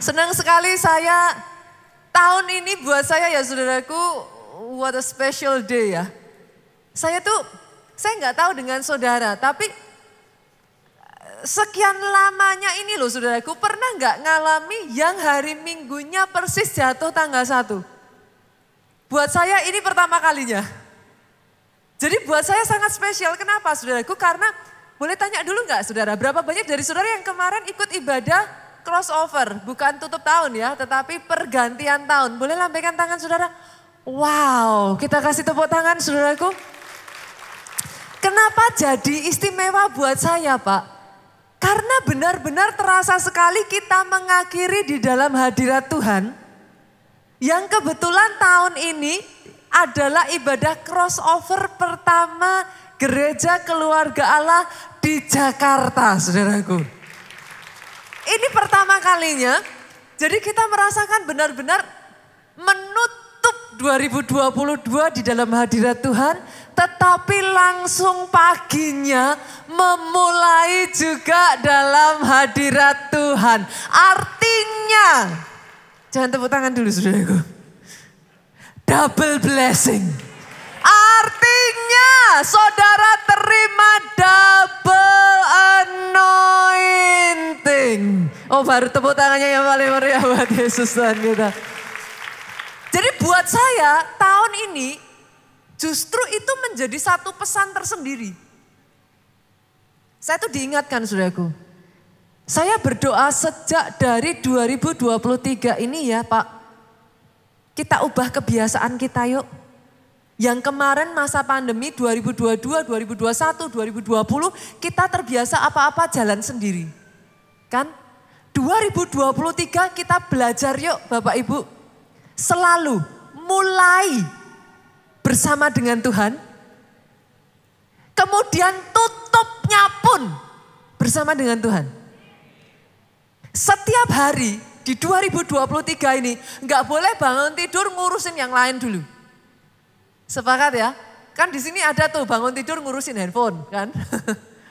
Senang sekali saya, tahun ini buat saya ya saudaraku, what a special day ya. Saya nggak tahu dengan saudara, tapi sekian lamanya ini loh saudaraku, pernah nggak ngalami yang hari Minggunya persis jatuh tanggal 1? Buat saya ini pertama kalinya. Jadi buat saya sangat spesial, kenapa saudaraku? Karena boleh tanya dulu nggak saudara, berapa banyak dari saudara yang kemarin ikut ibadah crossover, bukan tutup tahun ya, tetapi pergantian tahun. Boleh lambaikan tangan saudara? Wow, kita kasih tepuk tangan saudaraku. Kenapa jadi istimewa buat saya Pak? Karena benar-benar terasa sekali kita mengakhiri di dalam hadirat Tuhan. Yang kebetulan tahun ini adalah ibadah crossover pertama Gereja Keluarga Allah di Jakarta saudaraku. Ini pertama kalinya, jadi kita merasakan benar-benar menutup 2022 di dalam hadirat Tuhan, tetapi langsung paginya memulai juga dalam hadirat Tuhan. Artinya, jangan tepuk tangan dulu saudaraku, double blessing. Artinya saudara terima double anointing. Oh baru tepuk tangannya yang paling meriah buat Yesus Tuhan kita. Jadi buat saya tahun ini justru itu menjadi satu pesan tersendiri. Saya tuh diingatkan saudaraku. Saya berdoa sejak dari 2023 ini ya Pak. Kita ubah kebiasaan kita yuk. Yang kemarin masa pandemi 2022, 2021, 2020 kita terbiasa apa-apa jalan sendiri. Kan? 2023 kita belajar yuk Bapak Ibu. Selalu mulai bersama dengan Tuhan. Kemudian tutupnya pun bersama dengan Tuhan. Setiap hari di 2023 ini nggak boleh bangun tidur ngurusin yang lain dulu. Sepakat ya? Kan di sini ada tuh bangun tidur ngurusin handphone kan.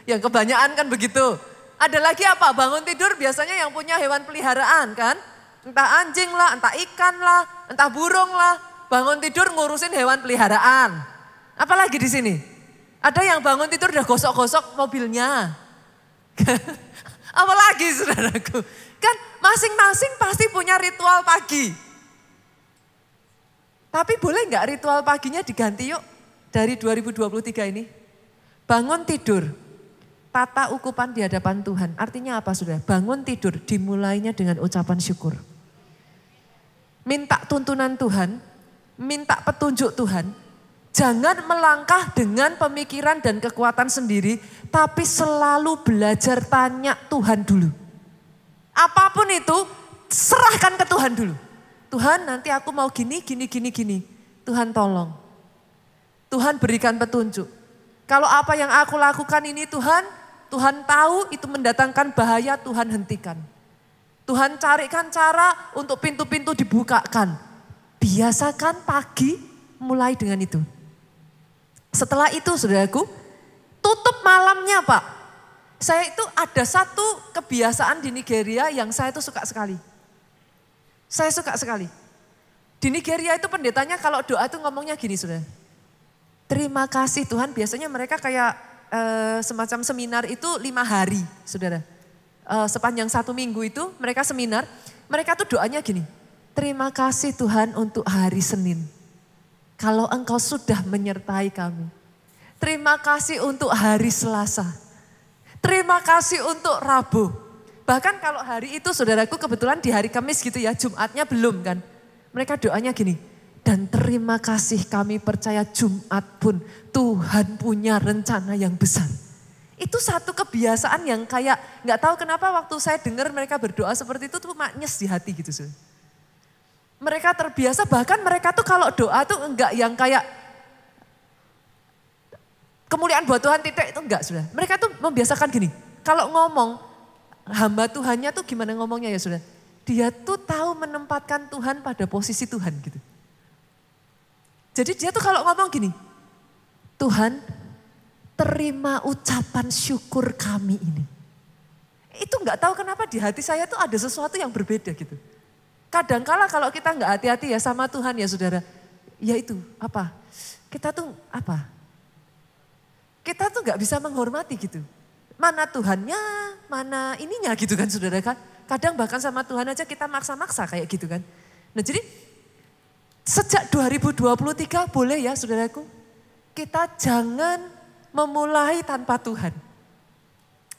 Yang kebanyakan kan begitu. Ada lagi apa? Bangun tidur biasanya yang punya hewan peliharaan kan. Entah anjing lah, entah ikan lah, entah burung lah. Bangun tidur ngurusin hewan peliharaan. Apalagi di sini? Ada yang bangun tidur udah gosok-gosok mobilnya. Apalagi saudaraku? Kan masing-masing pasti punya ritual pagi. Tapi boleh nggak ritual paginya diganti yuk dari 2023 ini? Bangun tidur, tata ukupan di hadapan Tuhan. Artinya apa saudara? Bangun tidur dimulainya dengan ucapan syukur. Minta tuntunan Tuhan, minta petunjuk Tuhan. Jangan melangkah dengan pemikiran dan kekuatan sendiri, tapi selalu belajar tanya Tuhan dulu. Apapun itu, serahkan ke Tuhan dulu. Tuhan nanti aku mau gini. Tuhan tolong. Tuhan berikan petunjuk. Kalau apa yang aku lakukan ini Tuhan tahu itu mendatangkan bahaya, Tuhan hentikan. Tuhan carikan cara untuk pintu-pintu dibukakan. Biasakan pagi mulai dengan itu. Setelah itu saudaraku, tutup malamnya Pak. Saya itu ada satu kebiasaan di Nigeria yang saya itu suka sekali. Saya suka sekali. Di Nigeria itu pendetanya kalau doa itu ngomongnya gini saudara. Terima kasih Tuhan, biasanya mereka kayak semacam seminar itu 5 hari saudara. Sepanjang 1 minggu itu mereka seminar, mereka tuh doanya gini. Terima kasih Tuhan untuk hari Senin. Kalau Engkau sudah menyertai kami. Terima kasih untuk hari Selasa. Terima kasih untuk Rabu. Bahkan kalau hari itu saudaraku kebetulan di hari Kamis gitu ya, Jumatnya belum kan. Mereka doanya gini, dan terima kasih kami percaya Jumat pun Tuhan punya rencana yang besar. Itu satu kebiasaan yang kayak gak tahu kenapa waktu saya dengar mereka berdoa seperti itu tuh maknyes di hati gitu. Saudara. Mereka terbiasa, bahkan mereka tuh kalau doa tuh enggak yang kayak kemuliaan buat Tuhan titik itu enggak saudara. Mereka tuh membiasakan gini, kalau ngomong hamba Tuhannya tuh gimana ngomongnya ya saudara. Dia tuh tahu menempatkan Tuhan pada posisi Tuhan gitu. Jadi dia tuh kalau ngomong gini, Tuhan terima ucapan syukur kami ini. Itu nggak tahu kenapa di hati saya tuh ada sesuatu yang berbeda gitu. Kadangkala kalau kita nggak hati-hati ya sama Tuhan ya saudara, ya itu apa? Kita tuh apa? Kita tuh nggak bisa menghormati gitu. Mana Tuhannya, mana ininya gitu kan saudara kan. Kadang bahkan sama Tuhan aja kita maksa-maksa kayak gitu kan. Nah jadi sejak 2023 boleh ya saudaraku, kita jangan memulai tanpa Tuhan.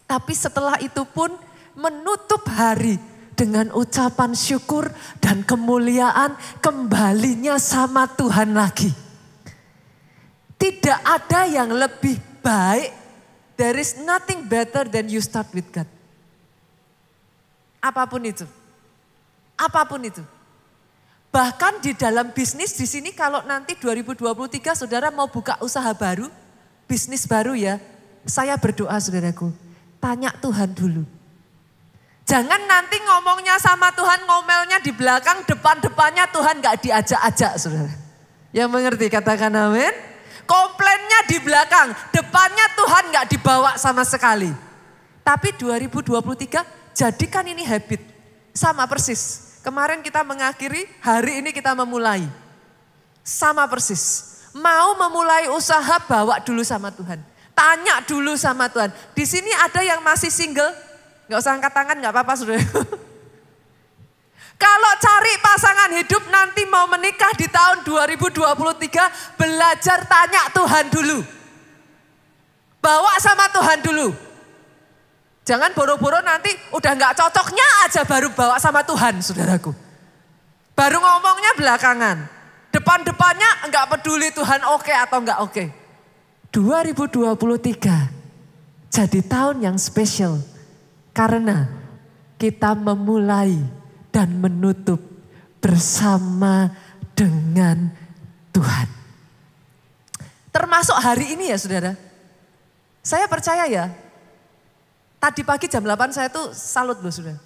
Tapi setelah itu pun menutup hari dengan ucapan syukur dan kemuliaan kembalinya sama Tuhan lagi. Tidak ada yang lebih baik. There is nothing better than you start with God. Apapun itu. Apapun itu. Bahkan di dalam bisnis di sini kalau nanti 2023 saudara mau buka usaha baru, bisnis baru ya. Saya berdoa saudaraku, tanya Tuhan dulu. Jangan nanti ngomongnya sama Tuhan, ngomelnya di belakang, depan-depannya Tuhan gak diajak-ajak saudara. Yang mengerti katakan amin. Komplainnya di belakang, depannya Tuhan gak dibawa sama sekali. Tapi 2023 jadikan ini habit. Sama persis. Kemarin kita mengakhiri, hari ini kita memulai. Sama persis. Mau memulai usaha bawa dulu sama Tuhan. Tanya dulu sama Tuhan. Di sini ada yang masih single. Gak usah angkat tangan, gak apa-apa saudara. Kalau cari pasangan hidup nanti mau menikah di tahun 2023, belajar tanya Tuhan dulu. Bawa sama Tuhan dulu. Jangan boro-boro nanti udah gak cocoknya aja baru bawa sama Tuhan saudaraku. Baru ngomongnya belakangan. Depan-depannya gak peduli Tuhan oke atau gak oke. 2023 jadi tahun yang spesial. Karena kita memulai dan menutup bersama dengan Tuhan. Termasuk hari ini ya saudara. Saya percaya ya, tadi pagi jam 8 saya tuh salut loh saudara.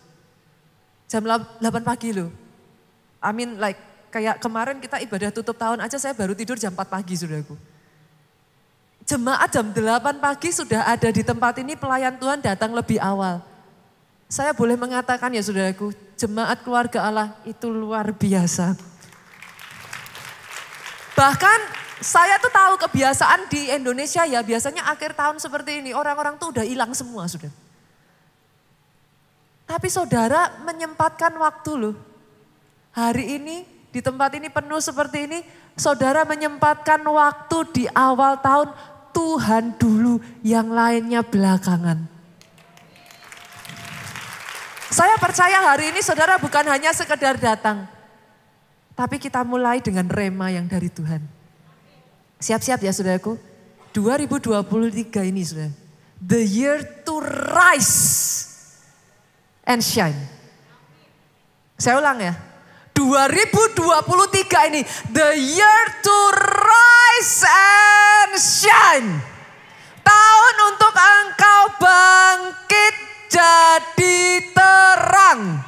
Jam 8 pagi loh. Kayak kemarin kita ibadah tutup tahun aja saya baru tidur jam 4 pagi saudaraku. Jemaat jam 8 pagi sudah ada di tempat ini, pelayan Tuhan datang lebih awal. Saya boleh mengatakan ya saudaraku, jemaat keluarga Allah itu luar biasa. Bahkan saya tuh tahu kebiasaan di Indonesia ya, biasanya akhir tahun seperti ini orang-orang tuh udah hilang semua saudara. Tapi saudara menyempatkan waktu loh. Hari ini di tempat ini penuh seperti ini, saudara menyempatkan waktu di awal tahun, Tuhan dulu yang lainnya belakangan. Saya percaya hari ini saudara bukan hanya sekedar datang. Tapi kita mulai dengan rema yang dari Tuhan. Siap-siap ya saudaraku. 2023 ini saudara. The year to rise and shine. Saya ulang ya. 2023 ini. The year to rise and shine. Tahun untuk engkau bangkit jadi terang.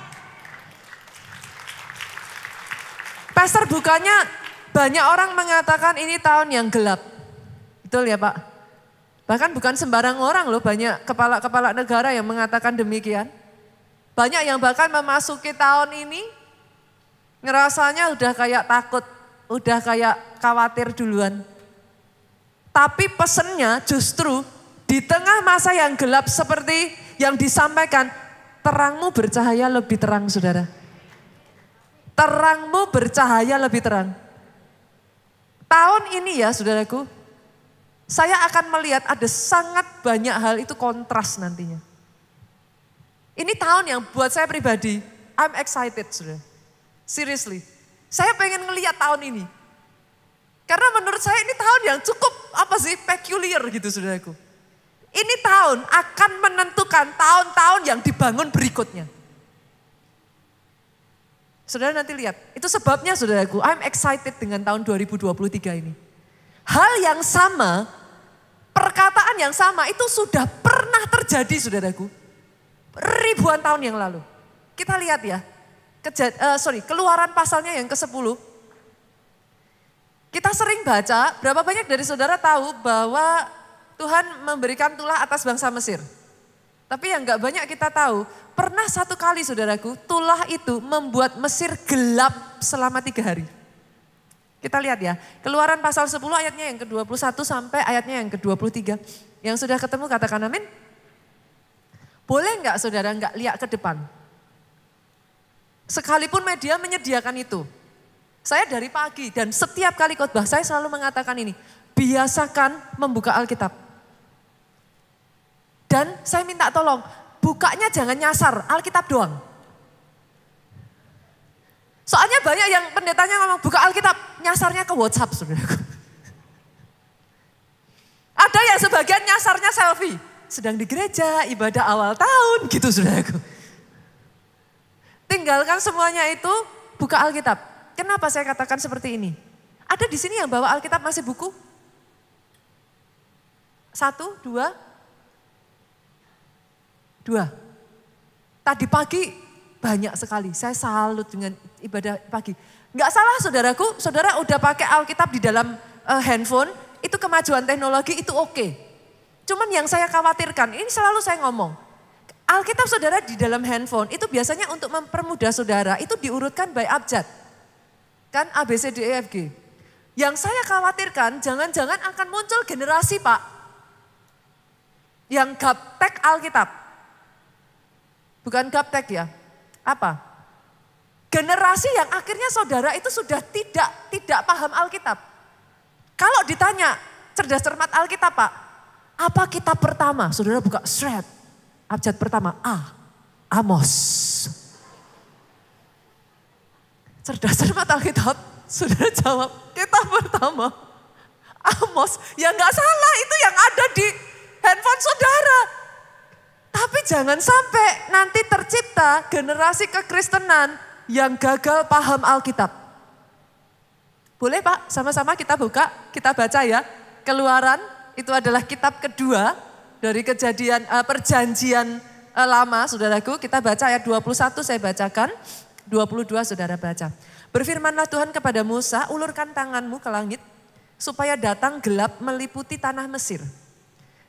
Pastor bukannya banyak orang mengatakan ini tahun yang gelap. Betul ya Pak? Bahkan bukan sembarang orang loh, banyak kepala-kepala negara yang mengatakan demikian. Banyak yang bahkan memasuki tahun ini ngerasanya udah kayak takut, udah kayak khawatir duluan. Tapi pesennya justru di tengah masa yang gelap seperti yang disampaikan, terangmu bercahaya lebih terang saudara. Terangmu bercahaya lebih terang. Tahun ini ya saudaraku, saya akan melihat ada sangat banyak hal itu kontras nantinya. Ini tahun yang buat saya pribadi, I'm excited saudara. Seriously, saya pengen ngelihat tahun ini. Karena menurut saya ini tahun yang cukup peculiar gitu saudaraku. Ini tahun akan menentukan tahun-tahun yang dibangun berikutnya. Saudara nanti lihat, itu sebabnya saudaraku, I'm excited dengan tahun 2023 ini. Hal yang sama, perkataan yang sama itu sudah pernah terjadi saudaraku. Ribuan tahun yang lalu. Kita lihat ya, Keluaran pasalnya yang ke-10. Kita sering baca, berapa banyak dari saudara tahu bahwa Tuhan memberikan tulah atas bangsa Mesir. Tapi yang gak banyak kita tahu, pernah satu kali saudaraku, tulah itu membuat Mesir gelap selama 3 hari. Kita lihat ya, Keluaran pasal 10 ayatnya yang ke-21 sampai ayatnya yang ke-23. Yang sudah ketemu katakan amin. Boleh gak saudara gak lihat ke depan? Sekalipun media menyediakan itu. Saya dari pagi dan setiap kali khotbah saya selalu mengatakan ini. Biasakan membuka Alkitab. Dan saya minta tolong, bukanya jangan nyasar, Alkitab doang. Soalnya banyak yang pendetanya ngomong buka Alkitab, nyasarnya ke WhatsApp saudaraku. Ada yang sebagian nyasarnya selfie, sedang di gereja, ibadah awal tahun gitu saudaraku. Tinggalkan semuanya itu, buka Alkitab. Kenapa saya katakan seperti ini? Ada di sini yang bawa Alkitab masih buku? 1, 2. Tadi pagi banyak sekali, saya salut dengan ibadah pagi. Enggak salah saudaraku, saudara udah pakai Alkitab di dalam handphone, itu kemajuan teknologi itu oke. Cuman yang saya khawatirkan, ini selalu saya ngomong, Alkitab saudara di dalam handphone itu biasanya untuk mempermudah saudara, itu diurutkan by abjad. Kan A, B, C, D, E, F, G. Yang saya khawatirkan jangan-jangan akan muncul generasi Pak, yang gaptek Alkitab. Bukan gaptek ya, apa? Generasi yang akhirnya saudara itu sudah tidak paham Alkitab. Kalau ditanya cerdas cermat Alkitab Pak, apa kitab pertama? Saudara buka shred, abjad pertama A, Amos. Cerdas cermat Alkitab, saudara jawab kitab pertama Amos. Ya nggak salah, itu yang ada di handphone saudara. Tapi jangan sampai nanti tercipta generasi kekristenan yang gagal paham Alkitab. Boleh Pak, sama-sama kita buka, kita baca ya. Keluaran itu adalah kitab kedua dari kejadian perjanjian lama saudaraku. Kita baca ayat 21 saya bacakan, 22 saudara baca. Berfirmanlah Tuhan kepada Musa, ulurkan tanganmu ke langit supaya datang gelap meliputi tanah Mesir.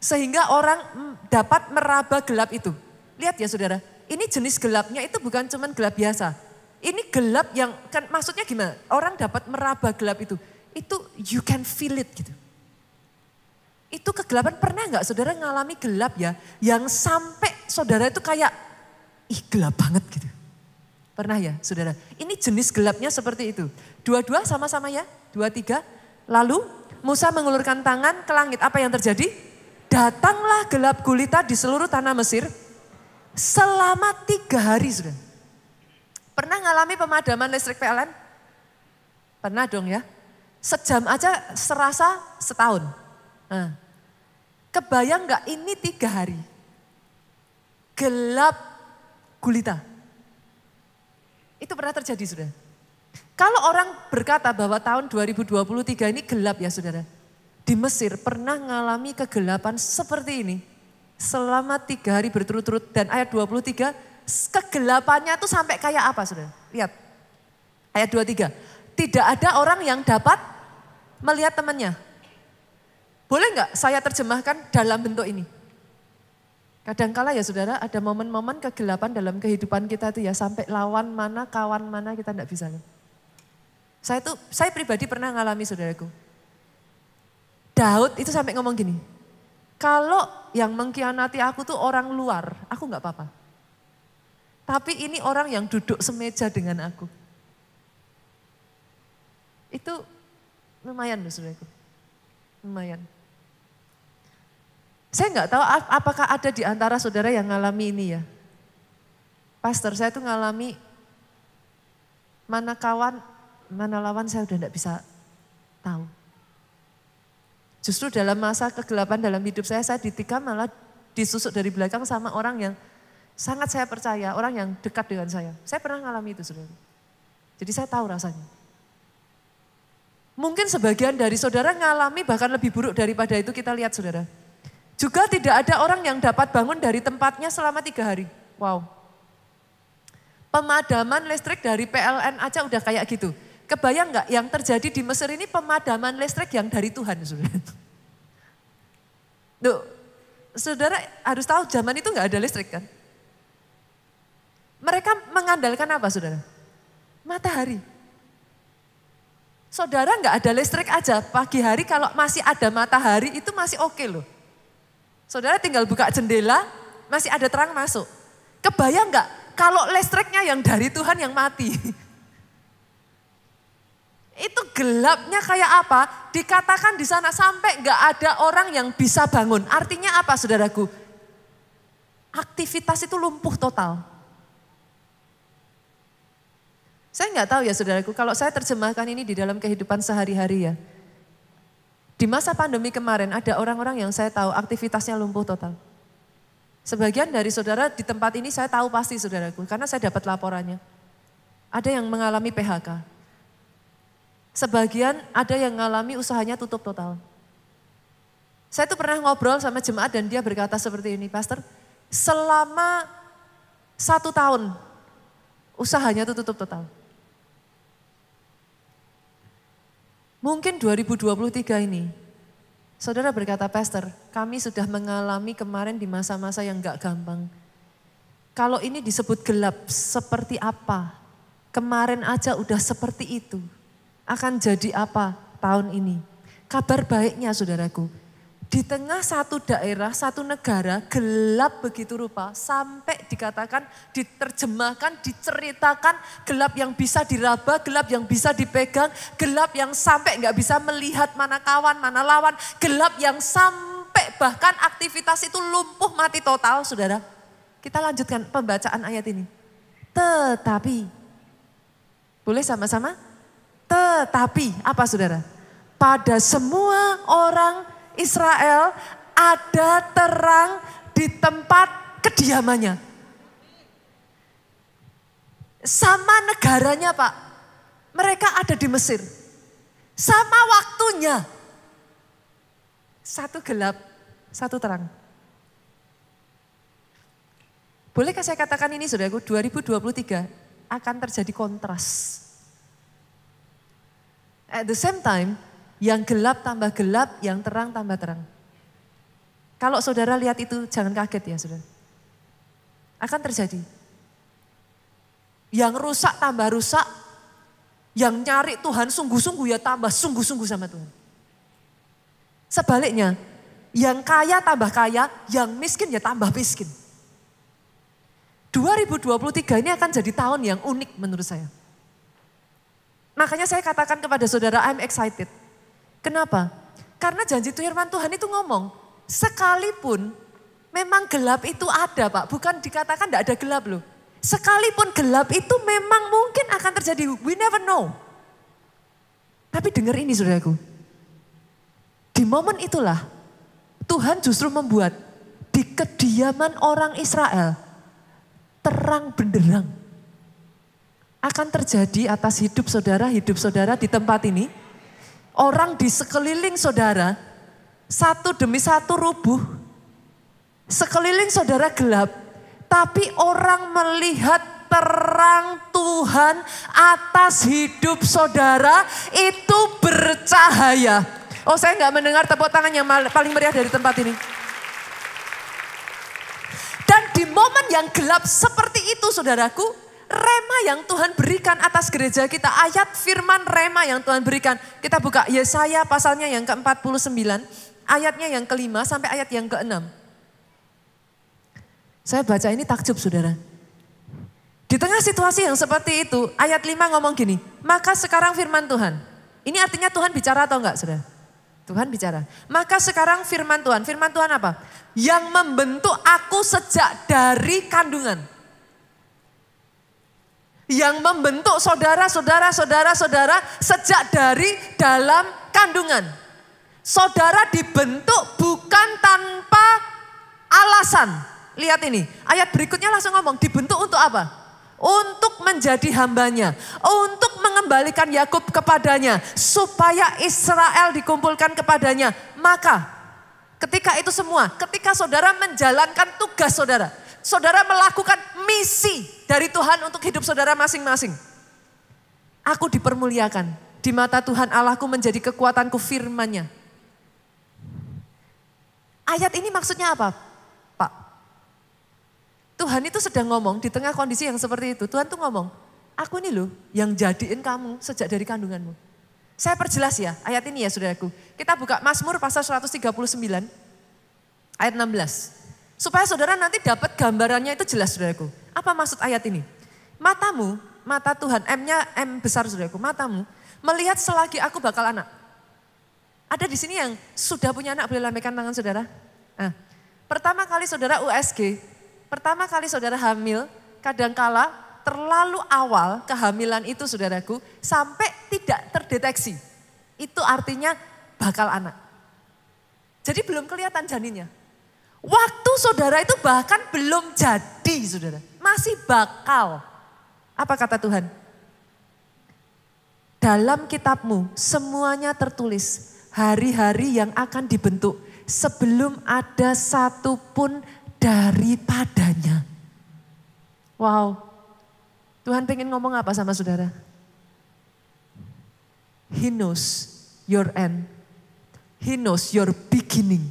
Sehingga orang dapat meraba gelap itu. Lihat ya saudara, ini jenis gelapnya itu bukan cuma gelap biasa. Ini gelap yang, kan maksudnya gimana? Orang dapat meraba gelap itu. Itu you can feel it gitu. Itu kegelapan, pernah nggak saudara ngalami gelap ya? Yang sampai saudara itu kayak, ih gelap banget gitu. Pernah ya saudara? Ini jenis gelapnya seperti itu. 22 sama-sama ya, 23. Lalu Musa mengulurkan tangan ke langit, apa yang terjadi? Datanglah gelap gulita di seluruh tanah Mesir selama 3 hari sudah. Pernah ngalami pemadaman listrik PLN? Pernah dong ya. Sejam aja serasa setahun. Nah, kebayang gak ini 3 hari? Gelap gulita. Itu pernah terjadi sudah. Kalau orang berkata bahwa tahun 2023 ini gelap ya saudara. Di Mesir pernah mengalami kegelapan seperti ini. Selama 3 hari berturut-turut dan ayat 23 kegelapannya tuh sampai kayak apa saudara? Lihat ayat 23. Tidak ada orang yang dapat melihat temannya. Boleh nggak saya terjemahkan dalam bentuk ini? Kadangkala ya saudara ada momen-momen kegelapan dalam kehidupan kita itu ya sampai lawan mana, kawan mana kita enggak bisa. Saya pribadi pernah ngalami saudaraku. Daud itu sampai ngomong gini, kalau yang mengkhianati aku tuh orang luar, aku enggak apa-apa. Tapi ini orang yang duduk semeja dengan aku. Itu lumayan loh saudaraku, lumayan. Saya enggak tahu apakah ada di antara saudara yang ngalami ini ya. Pastor, saya tuh ngalami mana kawan, mana lawan saya udah enggak bisa tahu. Justru dalam masa kegelapan dalam hidup saya ditikam malah disusuk dari belakang sama orang yang sangat saya percaya, orang yang dekat dengan saya. Saya pernah ngalami itu saudara. Jadi saya tahu rasanya. Mungkin sebagian dari saudara ngalami bahkan lebih buruk daripada itu kita lihat saudara. Juga tidak ada orang yang dapat bangun dari tempatnya selama 3 hari. Wow. Pemadaman listrik dari PLN aja udah kayak gitu. Kebayang nggak yang terjadi di Mesir ini pemadaman listrik yang dari Tuhan saudara. Duh, saudara harus tahu zaman itu nggak ada listrik kan. Mereka mengandalkan apa saudara? Matahari. Saudara nggak ada listrik aja, pagi hari kalau masih ada matahari itu masih oke loh. Saudara tinggal buka jendela, masih ada terang masuk. Kebayang nggak kalau listriknya yang dari Tuhan yang mati? Itu gelapnya kayak apa? Dikatakan di sana sampai nggak ada orang yang bisa bangun. Artinya apa saudaraku? Aktivitas itu lumpuh total. Saya nggak tahu ya saudaraku, kalau saya terjemahkan ini di dalam kehidupan sehari-hari ya. Di masa pandemi kemarin ada orang-orang yang saya tahu aktivitasnya lumpuh total. Sebagian dari saudara di tempat ini saya tahu pasti saudaraku, karena saya dapat laporannya. Ada yang mengalami PHK. Sebagian ada yang mengalami usahanya tutup total. Saya tuh pernah ngobrol sama jemaat dan dia berkata seperti ini, Pastor, selama 1 tahun usahanya tuh tutup total. Mungkin 2023 ini, saudara berkata, Pastor, kami sudah mengalami kemarin di masa-masa yang gak gampang. Kalau ini disebut gelap, seperti apa? Kemarin aja udah seperti itu. Akan jadi apa tahun ini? Kabar baiknya saudaraku, di tengah satu daerah, satu negara gelap begitu rupa sampai dikatakan, diterjemahkan, diceritakan gelap yang bisa diraba, gelap yang bisa dipegang, gelap yang sampai nggak bisa melihat mana kawan, mana lawan, gelap yang sampai bahkan aktivitas itu lumpuh mati total saudara. Kita lanjutkan pembacaan ayat ini. Tetapi, boleh sama-sama? Tetapi, apa saudara? Pada semua orang Israel ada terang di tempat kediamannya. Sama negaranya Pak, mereka ada di Mesir. Sama waktunya. Satu gelap, satu terang. Bolehkah saya katakan ini saudaraku, 2023 akan terjadi kontras. At the same time, yang gelap tambah gelap, yang terang tambah terang. Kalau saudara lihat itu jangan kaget ya saudara. Akan terjadi. Yang rusak tambah rusak, yang nyari Tuhan sungguh-sungguh ya tambah sungguh-sungguh sama Tuhan. Sebaliknya, yang kaya tambah kaya, yang miskin ya tambah miskin. 2023 ini akan jadi tahun yang unik menurut saya. Makanya saya katakan kepada saudara, I'm excited. Kenapa? Karena janji firman Tuhan itu ngomong, sekalipun memang gelap itu ada Pak, bukan dikatakan tidak ada gelap loh. Sekalipun gelap itu memang mungkin akan terjadi, we never know. Tapi dengar ini saudaraku, di momen itulah Tuhan justru membuat di kediaman orang Israel terang benderang. Akan terjadi atas hidup saudara di tempat ini. Orang di sekeliling saudara, satu demi satu rubuh. Sekeliling saudara gelap, tapi orang melihat terang Tuhan atas hidup saudara itu bercahaya. Oh saya nggak mendengar tepuk tangan yang paling meriah dari tempat ini. Dan di momen yang gelap seperti itu saudaraku, rema yang Tuhan berikan atas gereja kita, ayat firman rema yang Tuhan berikan. Kita buka Yesaya pasalnya yang ke-49, ayatnya yang ke-5 sampai ayat yang ke-6. Saya baca ini takjub saudara. Di tengah situasi yang seperti itu, ayat 5 ngomong gini, maka sekarang firman Tuhan. Ini artinya Tuhan bicara atau enggak saudara? Tuhan bicara. Maka sekarang firman Tuhan apa? Yang membentuk aku sejak dari kandungan. Yang membentuk saudara sejak dari dalam kandungan. Saudara dibentuk bukan tanpa alasan. Lihat ini, ayat berikutnya langsung ngomong, dibentuk untuk apa? Untuk menjadi hambanya, untuk mengembalikan Yakub kepadanya, supaya Israel dikumpulkan kepadanya. Maka ketika itu semua, ketika saudara menjalankan tugas saudara melakukan misi dari Tuhan untuk hidup saudara masing-masing. Aku dipermuliakan, di mata Tuhan Allahku menjadi kekuatanku firman-Nya. Ayat ini maksudnya apa? Tuhan itu sedang ngomong di tengah kondisi yang seperti itu. Tuhan tuh ngomong, aku ini loh yang jadiin kamu sejak dari kandunganmu. Saya perjelas ya ayat ini ya saudaraku. Kita buka Mazmur pasal 139 ayat 16. Supaya saudara nanti dapat gambarannya itu jelas saudaraku. Apa maksud ayat ini? Matamu, mata Tuhan, M-nya M besar saudaraku, matamu melihat selagi aku bakal anak. Ada di sini yang sudah punya anak, boleh lambaikan tangan saudara. Nah, pertama kali saudara USG, pertama kali saudara hamil, kadangkala terlalu awal kehamilan itu saudaraku, sampai tidak terdeteksi. Itu artinya bakal anak. Jadi belum kelihatan janinnya. Waktu saudara itu bahkan belum jadi saudara, masih bakal. Apa kata Tuhan? Dalam kitabmu semuanya tertulis hari-hari yang akan dibentuk sebelum ada satu pun daripadanya. Wow, Tuhan pengen ngomong apa sama saudara? He knows your end. He knows your beginning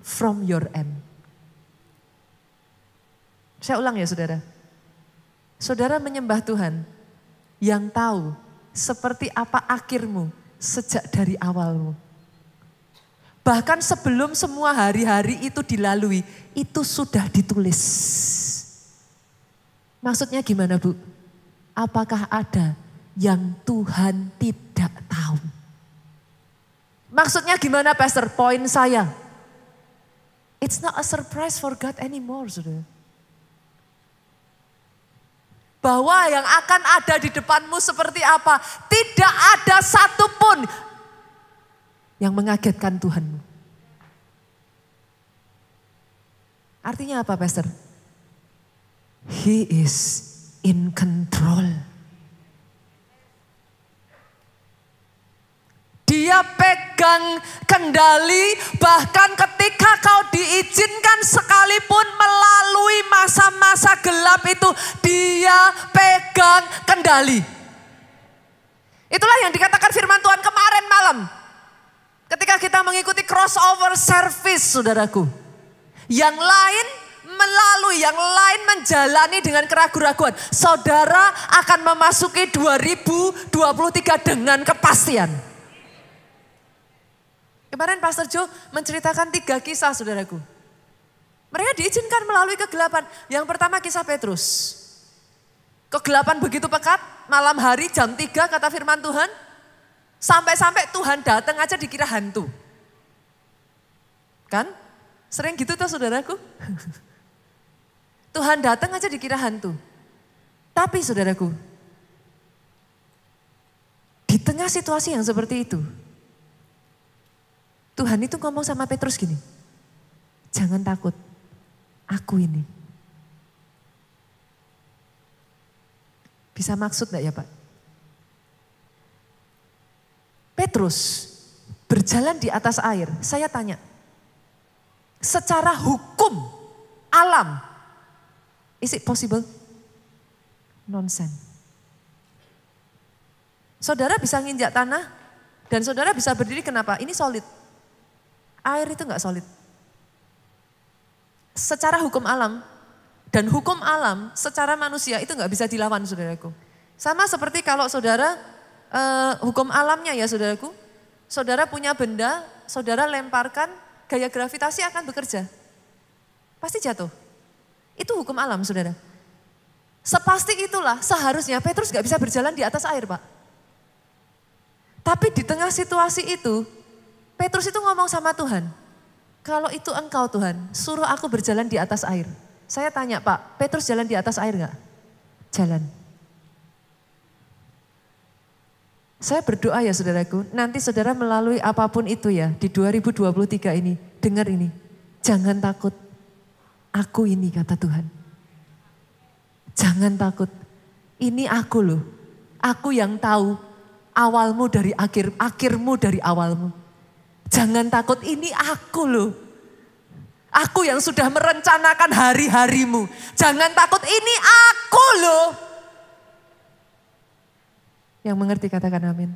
from your end. Saya ulang ya saudara. Saudara menyembah Tuhan yang tahu seperti apa akhirmu sejak dari awalmu. Bahkan sebelum semua hari-hari itu dilalui, itu sudah ditulis. Maksudnya gimana Bu? Apakah ada yang Tuhan tidak tahu? Maksudnya gimana Pastor? Poin saya. It's not a surprise for God anymore, saudara. Bahwa yang akan ada di depanmu seperti apa, tidak ada satupun yang mengagetkan Tuhanmu. Artinya apa Pastor? He is in control. Dia pegang kendali, bahkan ketika kau diizinkan sekalipun melalui masa-masa gelap itu, dia pegang kendali. Itulah yang dikatakan firman Tuhan kemarin malam. Ketika kita mengikuti crossover service saudaraku. Yang lain melalui, yang lain menjalani dengan keraguan-raguan. Saudara akan memasuki 2023 dengan kepastian. Kemarin Pastor Joe menceritakan 3 kisah saudaraku. Mereka diizinkan melalui kegelapan. Yang pertama kisah Petrus. Kegelapan begitu pekat, malam hari jam 3 kata firman Tuhan. Sampai-sampai Tuhan datang aja dikira hantu. Kan? Sering gitu tuh saudaraku. Tuhan datang aja dikira hantu. Tapi saudaraku, di tengah situasi yang seperti itu, Tuhan itu ngomong sama Petrus gini, jangan takut, aku ini. Bisa maksud gak ya Pak? Petrus berjalan di atas air, saya tanya, secara hukum alam, is it possible? Nonsense. Saudara bisa nginjak tanah dan saudara bisa berdiri kenapa? Ini solid. Air itu enggak solid. Secara hukum alam dan hukum alam secara manusia itu enggak bisa dilawan saudaraku. Sama seperti kalau saudara hukum alamnya ya saudaraku. Saudara punya benda, saudara lemparkan, gaya gravitasi akan bekerja. Pasti jatuh. Itu hukum alam saudara. Sepasti itulah seharusnya Petrus gak bisa berjalan di atas air Pak. Tapi di tengah situasi itu, Petrus itu ngomong sama Tuhan. Kalau itu engkau Tuhan, suruh aku berjalan di atas air. Saya tanya Pak, Petrus jalan di atas air gak? Jalan. Saya berdoa ya saudaraku, nanti saudara melalui apapun itu ya di 2023 ini, dengar ini. Jangan takut, aku ini kata Tuhan. Jangan takut, ini aku loh. Aku yang tahu awalmu dari akhir, akhirmu dari awalmu. Jangan takut, ini aku loh. Aku yang sudah merencanakan hari-harimu. Jangan takut, ini aku loh. Yang mengerti katakan amin.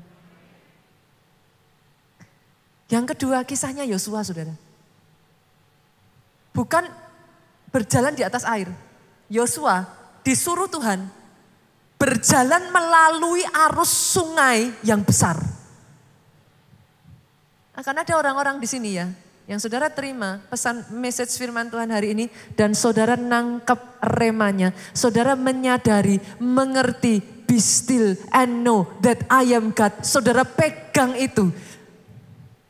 Yang kedua kisahnya Yosua saudara. Bukan berjalan di atas air. Yosua disuruh Tuhan berjalan melalui arus sungai yang besar. Akan ada orang-orang di sini ya, yang saudara terima pesan message firman Tuhan hari ini dan saudara nangkep remanya. Saudara menyadari, mengerti, be still and know that I am God. Saudara pegang itu.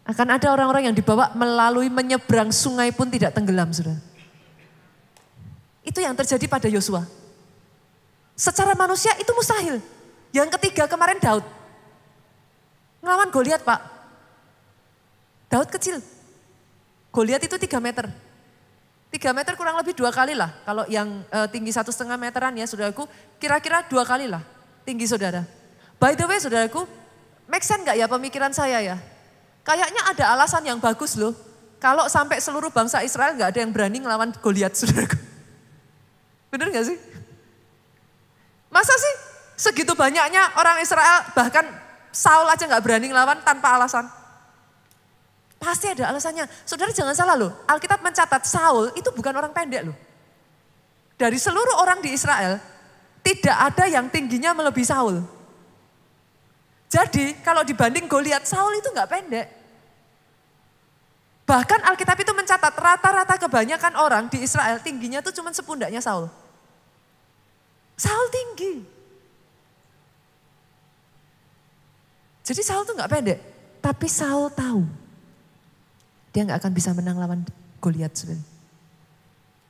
Akan ada orang-orang yang dibawa melalui menyeberang sungai pun tidak tenggelam, saudara. Itu yang terjadi pada Yosua. Secara manusia itu mustahil. Yang ketiga kemarin Daud. Ngelawan Goliat, Pak. Daud kecil. Goliat itu 3 meter. 3 meter kurang lebih 2 kali lah. Kalau yang tinggi 1,5 meteran ya saudaraku, kira-kira 2 kali lah tinggi saudara. By the way saudaraku, make sense gak ya pemikiran saya ya? Kayaknya ada alasan yang bagus loh. Kalau sampai seluruh bangsa Israel gak ada yang berani ngelawan Goliat saudaraku. Bener gak sih? Masa sih segitu banyaknya orang Israel, bahkan Saul aja gak berani ngelawan tanpa alasan? Pasti ada alasannya. Saudara jangan salah loh, Alkitab mencatat Saul itu bukan orang pendek loh. Dari seluruh orang di Israel, tidak ada yang tingginya melebihi Saul. Jadi kalau dibanding Goliat, Saul itu gak pendek. Bahkan Alkitab itu mencatat rata-rata kebanyakan orang di Israel tingginya tuh cuma sepundaknya Saul. Saul tinggi. Jadi Saul tuh gak pendek. Tapi Saul tahu. Dia gak akan bisa menang lawan Goliat sebenarnya.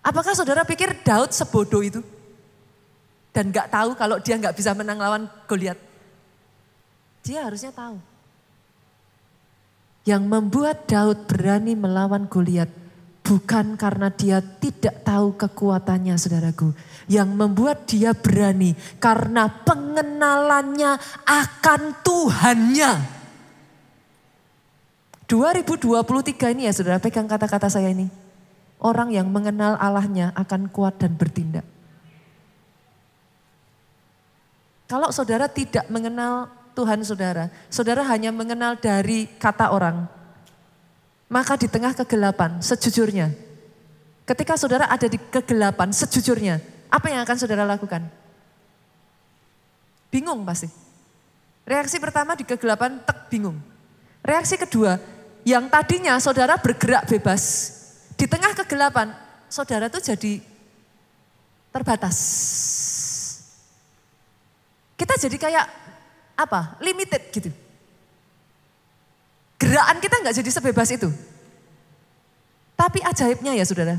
Apakah saudara pikir Daud sebodoh itu? Dan gak tahu kalau dia gak bisa menang lawan Goliat? Dia harusnya tahu. Yang membuat Daud berani melawan Goliat bukan karena dia tidak tahu kekuatannya saudaraku. Yang membuat dia berani karena pengenalannya akan Tuhannya. 2023 ini ya saudara, pegang kata-kata saya ini. Orang yang mengenal Allahnya akan kuat dan bertindak. Kalau saudara tidak mengenal Tuhan saudara, saudara hanya mengenal dari kata orang. Maka di tengah kegelapan, sejujurnya, ketika saudara ada di kegelapan, sejujurnya, apa yang akan saudara lakukan? Bingung pasti. Reaksi pertama di kegelapan, bingung. Reaksi kedua, yang tadinya saudara bergerak bebas, di tengah kegelapan, saudara tuh jadi terbatas. Kita jadi kayak limited gitu. Gerakan kita nggak jadi sebebas itu. Tapi ajaibnya ya saudara,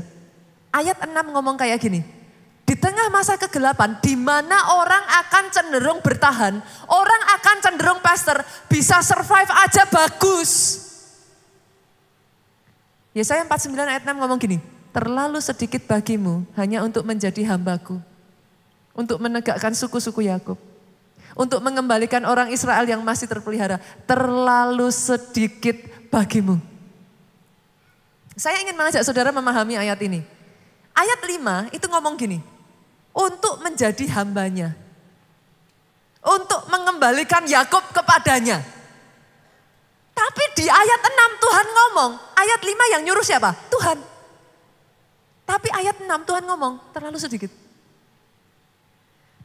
ayat 6 ngomong kayak gini. Di tengah masa kegelapan, di mana orang akan cenderung bertahan, orang akan cenderung pastor, bisa survive aja bagus. Yesaya 49 ayat 6 ngomong gini, terlalu sedikit bagimu hanya untuk menjadi hambaku, untuk menegakkan suku-suku Yakub. Untuk mengembalikan orang Israel yang masih terpelihara. Terlalu sedikit bagimu. Saya ingin mengajak saudara memahami ayat ini. Ayat 5 itu ngomong gini. Untuk menjadi hambanya. Untuk mengembalikan Yakub kepadanya. Tapi di ayat 6 Tuhan ngomong. Ayat 5 yang nyuruh siapa? Tuhan. Tapi ayat 6 Tuhan ngomong terlalu sedikit.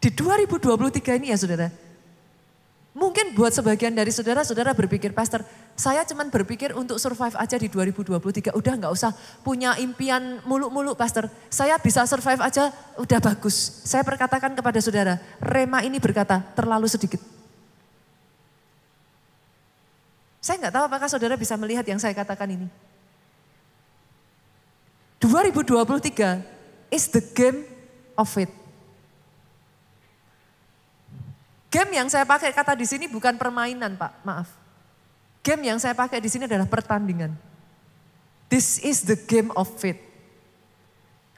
Di 2023 ini ya saudara, mungkin buat sebagian dari saudara, saudara berpikir, pastor, saya cuma berpikir untuk survive aja di 2023, udah gak usah punya impian muluk-muluk pastor, saya bisa survive aja udah bagus. Saya perkatakan kepada saudara, Rema ini berkata terlalu sedikit. Saya gak tahu apakah saudara bisa melihat yang saya katakan ini. 2023 is the game of faith. Game yang saya pakai kata di sini bukan permainan, Pak. Maaf. Game yang saya pakai di sini adalah pertandingan. This is the game of faith.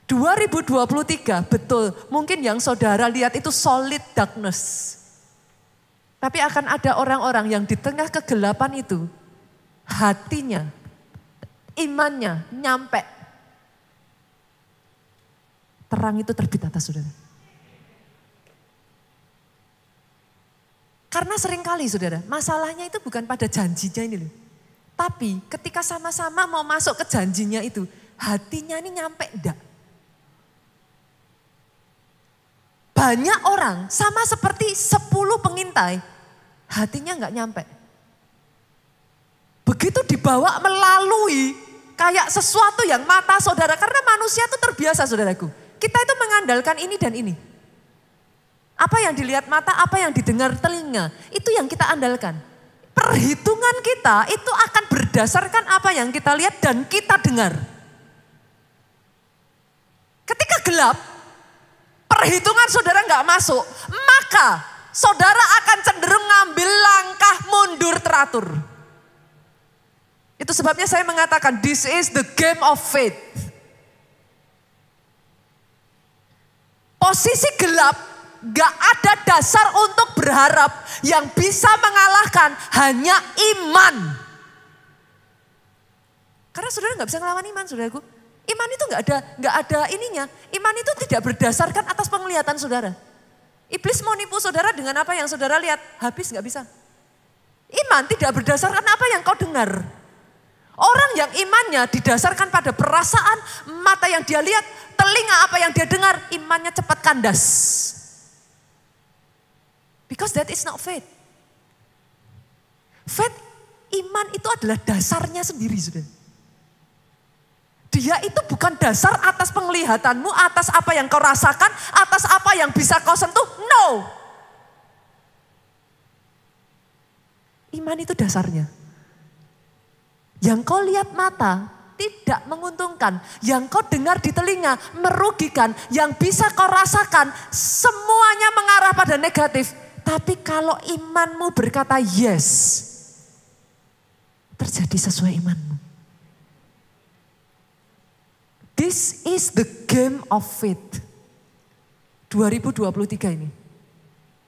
2023 betul, mungkin yang saudara lihat itu solid darkness. Tapi akan ada orang-orang yang di tengah kegelapan itu hatinya, imannya nyampe. Terang itu terbit atas saudara. Karena seringkali saudara, masalahnya itu bukan pada janjinya ini loh. Tapi ketika sama-sama mau masuk ke janjinya itu, hatinya ini nyampe enggak. banyak orang sama seperti 10 pengintai, hatinya nggak nyampe. Begitu dibawa melalui kayak sesuatu yang mata saudara, karena manusia itu terbiasa saudaraku. Kita itu mengandalkan ini dan ini. Apa yang dilihat mata, apa yang didengar telinga, itu yang kita andalkan. Perhitungan kita itu akan berdasarkan apa yang kita lihat dan kita dengar. Ketika gelap, perhitungan saudara nggak masuk, maka saudara akan cenderung ngambil langkah mundur teratur. Itu sebabnya saya mengatakan this is the game of faith. Posisi gelap gak ada dasar untuk berharap, yang bisa mengalahkan hanya iman. Karena saudara gak bisa ngelawan iman saudaraku. Iman itu gak ada ininya. Iman itu tidak berdasarkan atas penglihatan saudara. Iblis mau nipu saudara dengan apa yang saudara lihat, habis gak bisa. Iman tidak berdasarkan apa yang kau dengar. Orang yang imannya didasarkan pada perasaan, mata yang dia lihat, telinga apa yang dia dengar, imannya cepat kandas. Because that is not faith. Faith, iman itu adalah dasarnya sendiri sudah. Dia itu bukan dasar atas penglihatanmu, atas apa yang kau rasakan, atas apa yang bisa kau sentuh. No. Iman itu dasarnya. Yang kau lihat mata tidak menguntungkan, yang kau dengar di telinga merugikan, yang bisa kau rasakan semuanya mengarah pada negatif. Tapi kalau imanmu berkata yes, terjadi sesuai imanmu. This is the game of faith. 2023 ini.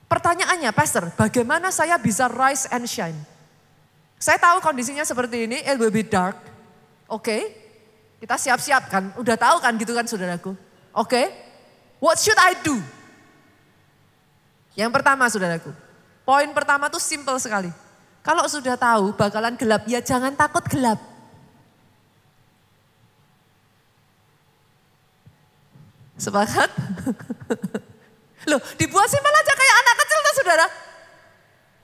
Pertanyaannya, Pastor, bagaimana saya bisa rise and shine? Saya tahu kondisinya seperti ini, it will be dark. Oke, kita siap-siap kan, udah tahu kan gitu kan saudaraku. Oke, what should I do? Yang pertama saudaraku, poin pertama tuh simple sekali. Kalau sudah tahu bakalan gelap, ya jangan takut gelap. Sepakat? Loh, dibuat simpel aja kayak anak kecil tuh saudara.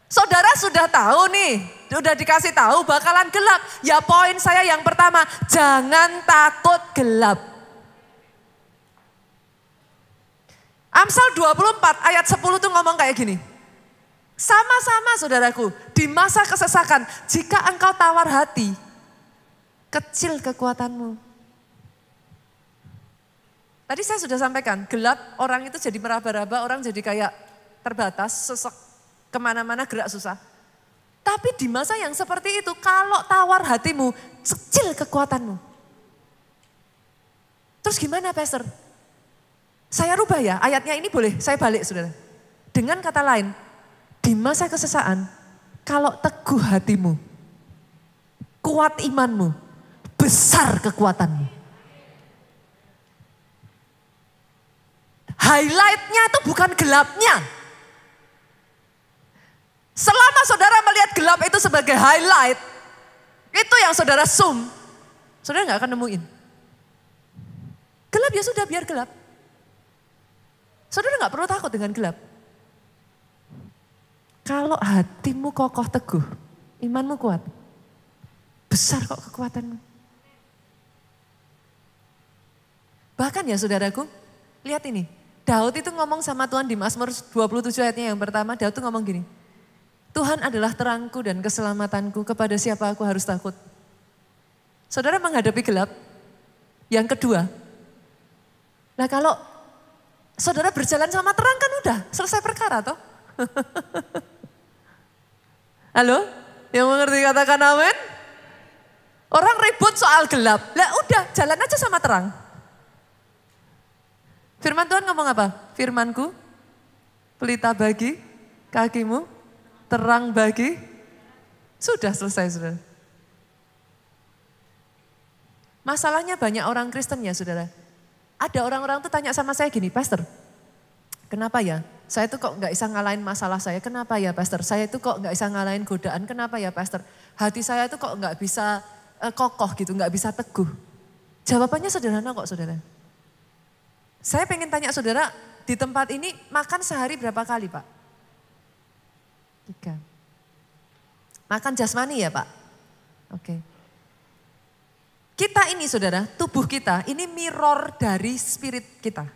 Saudara sudah tahu nih, sudah dikasih tahu bakalan gelap. Ya poin saya yang pertama, jangan takut gelap. Amsal 24 ayat 10 tuh ngomong kayak gini. Sama-sama saudaraku, di masa kesesakan, jika engkau tawar hati, kecil kekuatanmu. Tadi saya sudah sampaikan, gelap orang itu jadi meraba-raba, orang jadi kayak terbatas, sesek, kemana-mana gerak susah. Tapi di masa yang seperti itu, kalau tawar hatimu, kecil kekuatanmu. Terus gimana Pastor? Saya rubah ya, ayatnya ini boleh saya balik saudara. Dengan kata lain, di masa kesesaan, kalau teguh hatimu, kuat imanmu, besar kekuatanmu. Highlightnya itu bukan gelapnya. Selama saudara melihat gelap itu sebagai highlight, itu yang saudara zoom, saudara gak akan nemuin. Gelap ya sudah, biar gelap. Saudara gak perlu takut dengan gelap. Kalau hatimu kokoh teguh, imanmu kuat, besar kok kekuatanmu. Bahkan ya saudaraku, lihat ini. Daud itu ngomong sama Tuhan di Mazmur 27 ayatnya yang pertama, Daud itu ngomong gini. Tuhan adalah terangku dan keselamatanku, kepada siapa aku harus takut. Saudara menghadapi gelap. Yang kedua, nah kalau saudara berjalan sama terang kan udah selesai perkara toh. Halo, yang mengerti katakan amin. Orang ribut soal gelap, lah udah jalan aja sama terang. Firman Tuhan ngomong apa? Firmanku, pelita bagi kakimu, terang bagi, sudah selesai saudara. Masalahnya banyak orang Kristen ya saudara. Ada orang-orang tuh tanya sama saya gini, Pastor, kenapa ya? Saya tuh kok gak bisa ngalahin masalah saya, kenapa ya Pastor? Saya tuh kok gak bisa ngalahin godaan, kenapa ya Pastor? Hati saya tuh kok gak bisa kokoh gitu, gak bisa teguh. Jawabannya sederhana kok saudara. Saya pengen tanya saudara, di tempat ini makan sehari berapa kali Pak? 3. Makan jasmani ya Pak? Oke. Kita ini saudara, tubuh kita ini mirror dari spirit kita.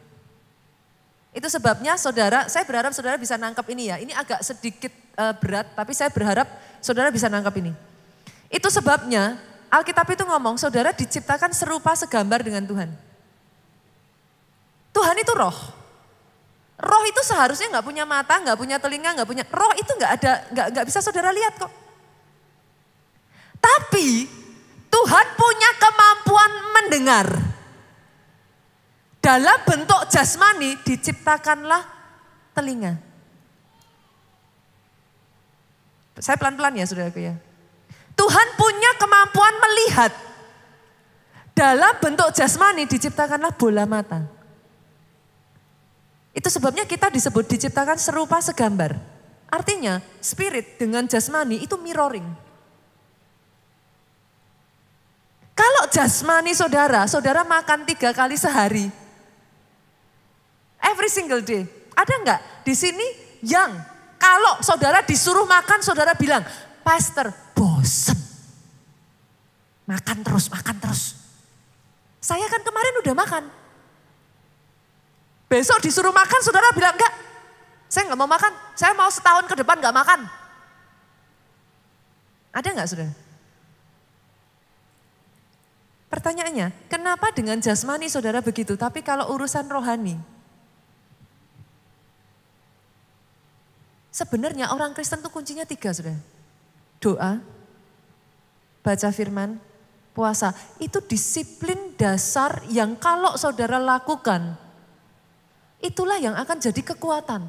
Itu sebabnya saudara, saya berharap saudara bisa nangkap ini ya. Ini agak sedikit berat, tapi saya berharap saudara bisa nangkap ini. Itu sebabnya Alkitab itu ngomong, saudara diciptakan serupa segambar dengan Tuhan. Tuhan itu roh. Roh itu seharusnya nggak punya mata, nggak punya telinga, nggak punya. Roh itu nggak bisa saudara lihat kok. Tapi Tuhan punya kemampuan mendengar. Dalam bentuk jasmani diciptakanlah telinga. Saya pelan-pelan ya saudaraku ya. Tuhan punya kemampuan melihat. Dalam bentuk jasmani diciptakanlah bola mata. Itu sebabnya kita disebut diciptakan serupa segambar. Artinya spirit dengan jasmani itu mirroring. Kalau jasmani saudara, saudara makan 3 kali sehari. Every single day. Ada enggak di sini yang kalau saudara disuruh makan, saudara bilang, Pastor bosen. Makan terus. Saya kan kemarin udah makan. Besok disuruh makan, saudara bilang enggak. Saya enggak mau makan, saya mau setahun ke depan enggak makan. Ada enggak saudara? Pertanyaannya, kenapa dengan jasmani saudara begitu, tapi kalau urusan rohani? Sebenarnya orang Kristen tuh kuncinya 3 saudara. Doa, baca firman, puasa. Itu disiplin dasar yang kalau saudara lakukan, itulah yang akan jadi kekuatan.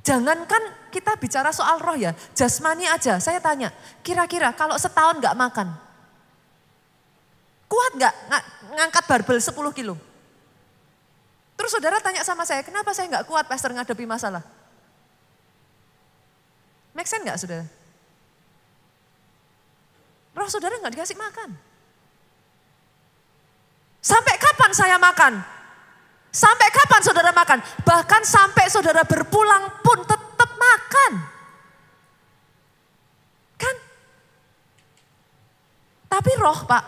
Jangankan kita bicara soal roh ya, jasmani aja. Saya tanya, kira-kira kalau setahun gak makan, kuat gak ngangkat barbel 10 kilo? Terus saudara tanya sama saya, kenapa saya gak kuat Pastor ngadepi masalah? Make sense gak saudara? Roh saudara gak dikasih makan. Sampai kapan saya makan? Sampai kapan saudara makan? Bahkan sampai saudara berpulang pun tetap makan. Kan? Tapi roh Pak,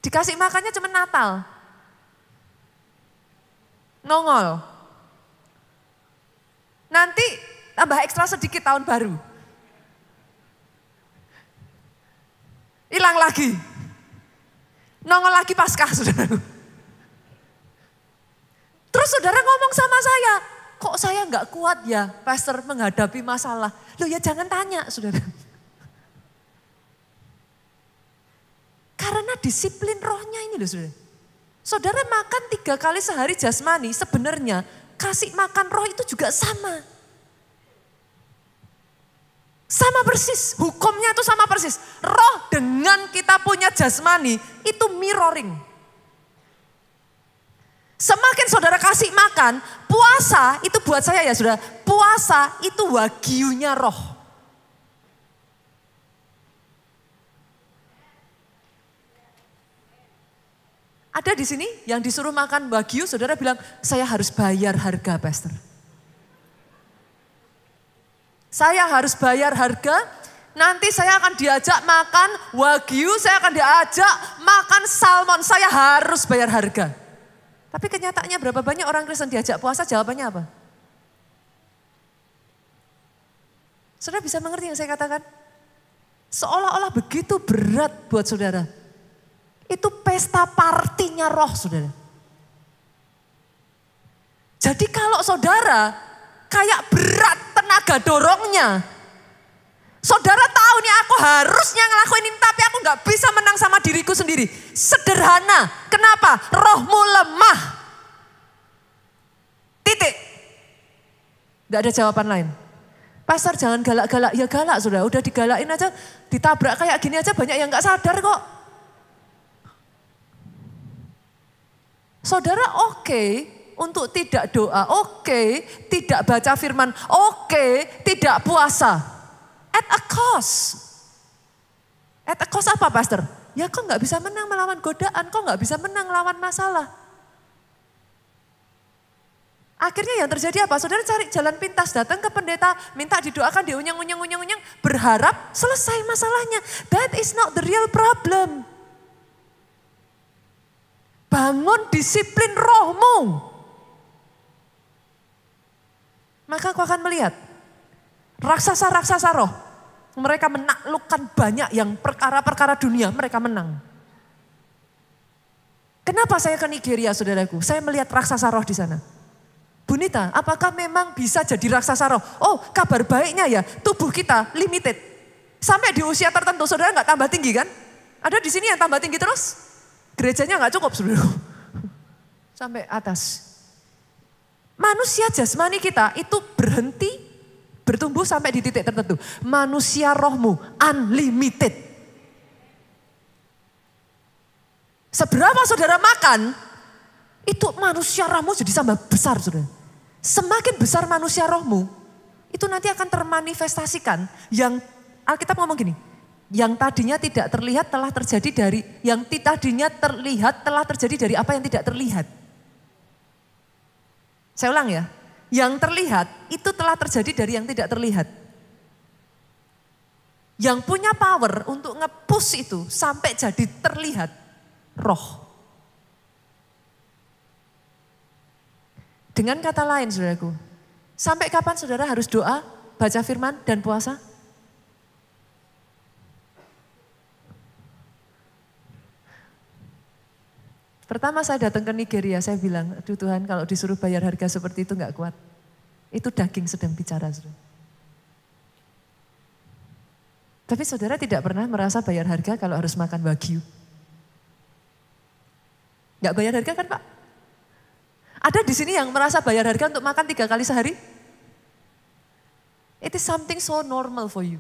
dikasih makannya cuma Natal. Nongol. Nanti tambah ekstra sedikit tahun baru. Hilang lagi. Nongol lagi Paskah saudara. Terus saudara ngomong sama saya, kok saya nggak kuat ya Pastor menghadapi masalah. Loh ya jangan tanya saudara. Karena disiplin rohnya ini loh saudara. Saudara makan 3 kali sehari jasmani, sebenarnya kasih makan roh itu juga sama. Sama persis, hukumnya itu sama persis. Roh dengan kita punya jasmani itu mirroring. Semakin saudara kasih makan, puasa itu buat saya ya saudara, puasa itu wagyunya roh. Ada di sini yang disuruh makan wagyu, saudara bilang, saya harus bayar harga Pastor. Saya harus bayar harga, nanti saya akan diajak makan wagyu, saya akan diajak makan salmon, saya harus bayar harga. Tapi kenyataannya berapa banyak orang Kristen diajak puasa, jawabannya apa? Saudara bisa mengerti yang saya katakan? Seolah-olah begitu berat buat saudara. Itu pesta partinya roh saudara. Jadi kalau saudara kayak berat tenaga dorongnya. Saudara tahu nih aku harusnya ngelakuin ini tapi aku gak bisa menang sama diriku sendiri. Sederhana, kenapa? Rohmu lemah. Titik. Gak ada jawaban lain. Pastor jangan galak-galak, ya galak saudara. Udah digalakin aja, ditabrak kayak gini aja banyak yang gak sadar kok. Saudara oke untuk tidak doa, oke tidak baca firman, oke tidak puasa. At a cost. At a cost apa Pastor? Ya kok gak bisa menang melawan godaan, kok gak bisa menang melawan masalah. Akhirnya yang terjadi apa? Saudara cari jalan pintas, datang ke pendeta, minta didoakan, diunyeng-unyeng, berharap selesai masalahnya. That is not the real problem. Bangun disiplin rohmu. Maka kau akan melihat raksasa-raksasa roh. Mereka menaklukkan banyak yang perkara-perkara dunia, mereka menang. Kenapa saya ke Nigeria, saudaraku? Saya melihat raksasa roh di sana. Bunita, apakah memang bisa jadi raksasa roh? Oh, kabar baiknya ya, tubuh kita limited. Sampai di usia tertentu, saudara nggak tambah tinggi kan? Ada di sini yang tambah tinggi terus? Gerejanya nggak cukup, saudara. Sampai atas. Manusia jasmani kita itu berhenti bertumbuh sampai di titik tertentu. Manusia rohmu unlimited. Seberapa saudara makan, itu manusia rohmu jadi tambah besar, saudara. Semakin besar manusia rohmu, itu nanti akan termanifestasikan. Yang Alkitab ngomong gini, yang tadinya tidak terlihat telah terjadi dari, yang tadinya terlihat telah terjadi dari apa yang tidak terlihat. Saya ulang ya, yang terlihat itu telah terjadi dari yang tidak terlihat. Yang punya power untuk nge-push itu sampai jadi terlihat, roh. Dengan kata lain saudaraku, sampai kapan saudara harus doa, baca firman dan puasa? Pertama saya datang ke Nigeria, saya bilang, aduh Tuhan kalau disuruh bayar harga seperti itu gak kuat. Itu daging sedang bicara. Saudara. Tapi saudara tidak pernah merasa bayar harga kalau harus makan wagyu. Gak bayar harga kan Pak? Ada di sini yang merasa bayar harga untuk makan 3 kali sehari? It is something so normal for you.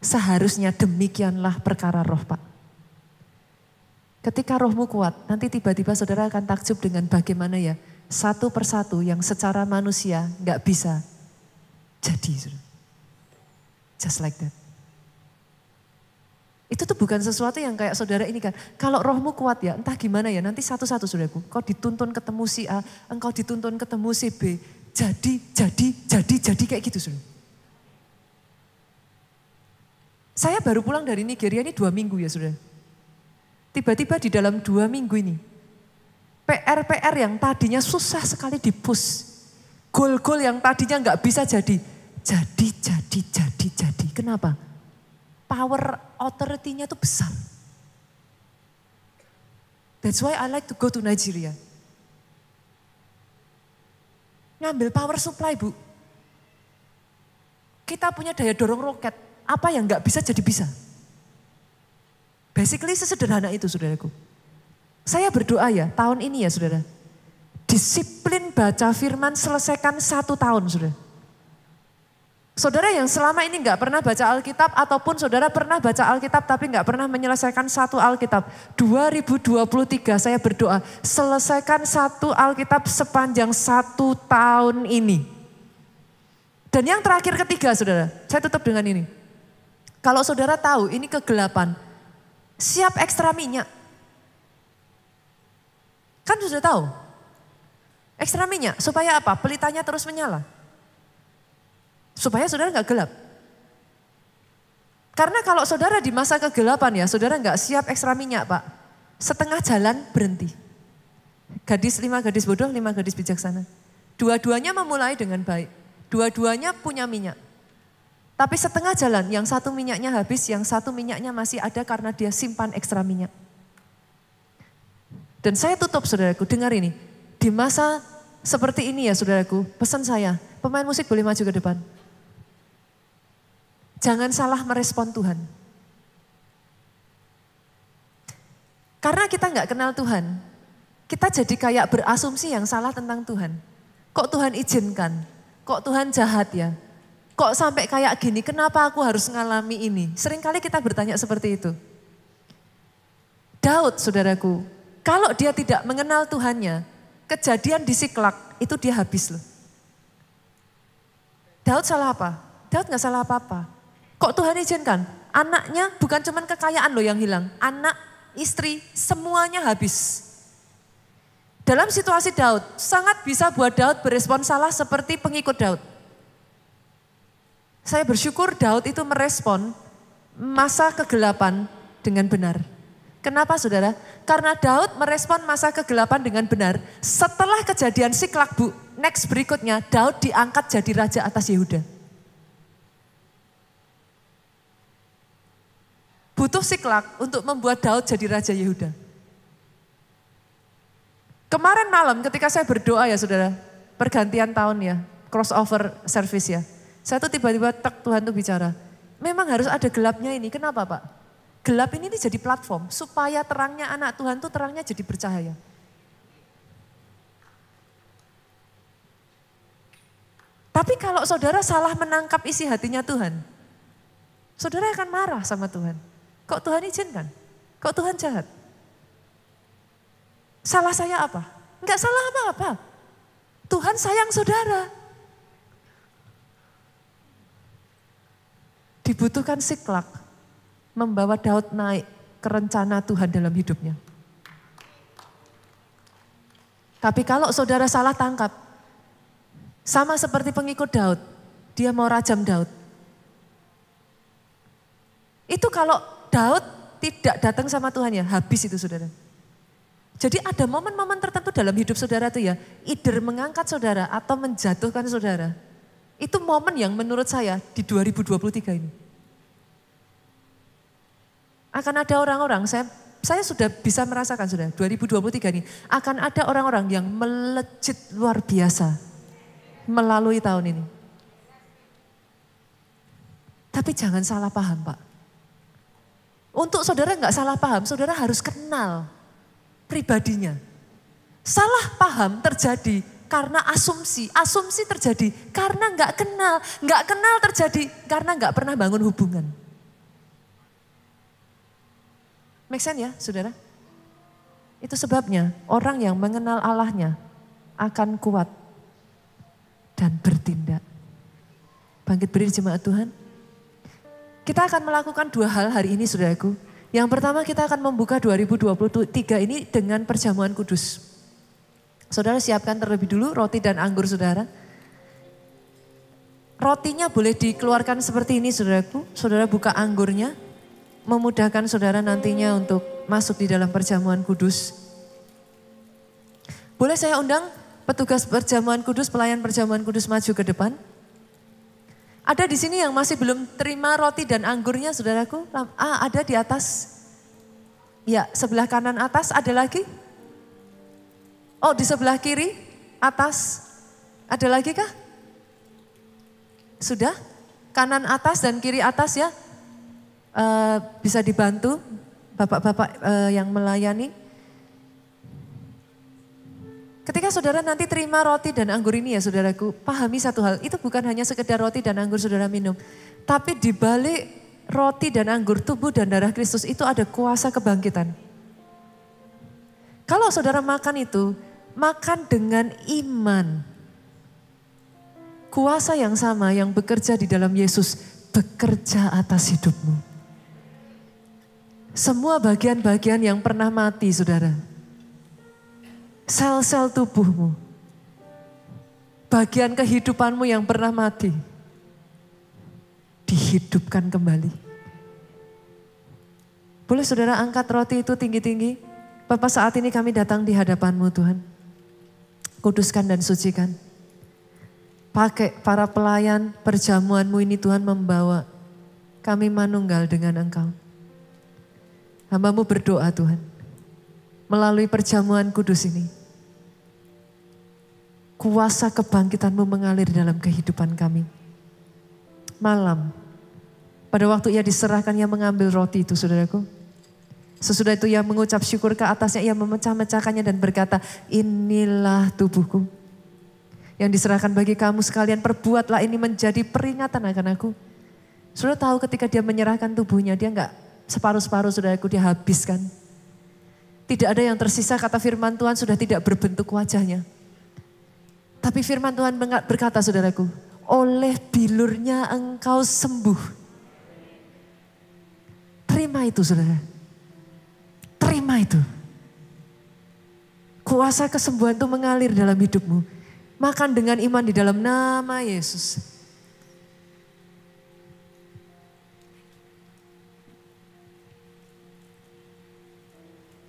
Seharusnya demikianlah perkara roh Pak. Ketika rohmu kuat, nanti tiba-tiba saudara akan takjub dengan bagaimana ya, satu persatu yang secara manusia gak bisa jadi. Saudara. Just like that. Itu tuh bukan sesuatu yang kayak saudara ini kan, kalau rohmu kuat ya, entah gimana ya, nanti satu-satu saudaraku, kau dituntun ketemu si A, engkau dituntun ketemu si B, jadi kayak gitu saudara. Saya baru pulang dari Nigeria ini 2 minggu ya saudara. Tiba-tiba di dalam 2 minggu ini, PR-PR yang tadinya susah sekali di-push. Goal-goal yang tadinya nggak bisa jadi. Kenapa? Power authority-nya itu besar. That's why I like to go to Nigeria. Ngambil power supply Bu. Kita punya daya dorong roket. Apa yang nggak bisa jadi bisa. Basically sesederhana itu saudaraku. Saya berdoa ya tahun ini ya saudara. Disiplin baca firman selesaikan 1 tahun saudara. Saudara yang selama ini gak pernah baca Alkitab ataupun saudara pernah baca Alkitab tapi gak pernah menyelesaikan 1 Alkitab. 2023 saya berdoa selesaikan 1 Alkitab sepanjang 1 tahun ini. Dan yang terakhir ketiga saudara, saya tutup dengan ini. Kalau saudara tahu ini kegelapan, siap ekstra minyak. Kan sudah tahu. Ekstra minyak supaya apa? Pelitanya terus menyala. Supaya saudara gak gelap. Karena kalau saudara di masa kegelapan ya, saudara gak siap ekstra minyak Pak. Setengah jalan berhenti. Gadis 5 gadis bodoh, 5 gadis bijaksana. Dua-duanya memulai dengan baik. Dua-duanya punya minyak. Tapi setengah jalan, yang satu minyaknya habis, yang satu minyaknya masih ada karena dia simpan ekstra minyak. Dan saya tutup saudaraku, dengar ini. Di masa seperti ini ya saudaraku, pesan saya, pemain musik boleh maju ke depan. Jangan salah merespon Tuhan. Karena kita gak kenal Tuhan, kita jadi kayak berasumsi yang salah tentang Tuhan. Kok Tuhan izinkan? Kok Tuhan jahat ya? Kok sampai kayak gini, kenapa aku harus ngalami ini? Seringkali kita bertanya seperti itu. Daud saudaraku, kalau dia tidak mengenal Tuhannya, kejadian di Siklak itu dia habis loh. Daud salah apa? Daud gak salah apa-apa. Kok Tuhan izinkan? Anaknya bukan cuma kekayaan loh yang hilang. Anak, istri, semuanya habis. Dalam situasi Daud, sangat bisa buat Daud berespon salah seperti pengikut Daud. Saya bersyukur Daud itu merespon masa kegelapan dengan benar. Kenapa saudara? Karena Daud merespon masa kegelapan dengan benar. Setelah kejadian Siklak, next berikutnya Daud diangkat jadi raja atas Yehuda. Butuh Siklak untuk membuat Daud jadi raja Yehuda. Kemarin malam ketika saya berdoa ya saudara, pergantian tahun ya, crossover service ya. Saya tuh tiba-tiba Tuhan tuh bicara, memang harus ada gelapnya ini. Kenapa Pak? Gelap ini jadi platform supaya terangnya anak Tuhan tuh terangnya jadi bercahaya. Tapi kalau saudara salah menangkap isi hatinya Tuhan, saudara akan marah sama Tuhan. Kok Tuhan izinkan? Kok Tuhan jahat? Salah saya apa? Enggak salah apa-apa. Tuhan sayang saudara. Dibutuhkan Siklak membawa Daud naik ke rencana Tuhan dalam hidupnya. Tapi kalau saudara salah tangkap, sama seperti pengikut Daud, dia mau rajam Daud. Itu kalau Daud tidak datang sama Tuhan ya, habis itu saudara. Jadi ada momen-momen tertentu dalam hidup saudara tuh ya, either mengangkat saudara atau menjatuhkan saudara. Itu momen yang menurut saya di 2023 ini. Akan ada orang-orang, saya sudah bisa merasakan sudah 2023 ini. Akan ada orang-orang yang melejit luar biasa melalui tahun ini. Tapi jangan salah paham Pak. Untuk saudara nggak salah paham, saudara harus kenal pribadinya. Salah paham terjadi karena asumsi. Asumsi terjadi karena nggak kenal. Nggak kenal terjadi karena nggak pernah bangun hubungan. Make sense ya saudara? Itu sebabnya orang yang mengenal Allahnya akan kuat dan bertindak. Bangkit berdiri jemaat Tuhan. Kita akan melakukan dua hal hari ini saudaraku. Yang pertama kita akan membuka 2023 ini dengan perjamuan kudus. Saudara siapkan terlebih dulu roti dan anggur saudara. Rotinya boleh dikeluarkan seperti ini saudaraku. Saudara buka anggurnya. Memudahkan saudara nantinya untuk masuk di dalam perjamuan kudus. Boleh saya undang petugas perjamuan kudus, pelayan perjamuan kudus maju ke depan. Ada di sini yang masih belum terima roti dan anggurnya saudaraku? Ada di atas. Ya, sebelah kanan atas ada lagi? Oh, di sebelah kiri atas. Ada lagi kah? Sudah? Kanan atas dan kiri atas ya. Bisa dibantu bapak-bapak yang melayani. Ketika saudara nanti terima roti dan anggur ini ya saudaraku, pahami satu hal, itu bukan hanya sekedar roti dan anggur saudara minum. Tapi di balik roti dan anggur tubuh dan darah Kristus itu ada kuasa kebangkitan. Kalau saudara makan itu, makan dengan iman. Kuasa yang sama yang bekerja di dalam Yesus bekerja atas hidupmu. Semua bagian-bagian yang pernah mati saudara. Sel-sel tubuhmu. Bagian kehidupanmu yang pernah mati. Dihidupkan kembali. Boleh saudara angkat roti itu tinggi-tinggi. Bapak saat ini kami datang di hadapan-Mu Tuhan. Kuduskan dan sucikan. Pakai para pelayan perjamuan-Mu ini Tuhan membawa kami manunggal dengan Engkau. Hamba-Mu berdoa Tuhan, melalui perjamuan kudus ini, kuasa kebangkitan-Mu mengalir dalam kehidupan kami. Malam, pada waktu ia diserahkan, ia mengambil roti itu saudaraku. Sesudah itu ia mengucap syukur ke atasnya, ia memecah-mecahkannya dan berkata, inilah tubuhku yang diserahkan bagi kamu sekalian, perbuatlah ini menjadi peringatan akan aku. Saudara tahu ketika dia menyerahkan tubuhnya, dia enggak separuh-separuh saudaraku, dia habiskan. Tidak ada yang tersisa, kata firman Tuhan, sudah tidak berbentuk wajahnya. Tapi firman Tuhan berkata saudaraku, oleh bilurnya engkau sembuh. Terima itu saudara. Terima itu. Kuasa kesembuhan itu mengalir dalam hidupmu. Makan dengan iman di dalam nama Yesus.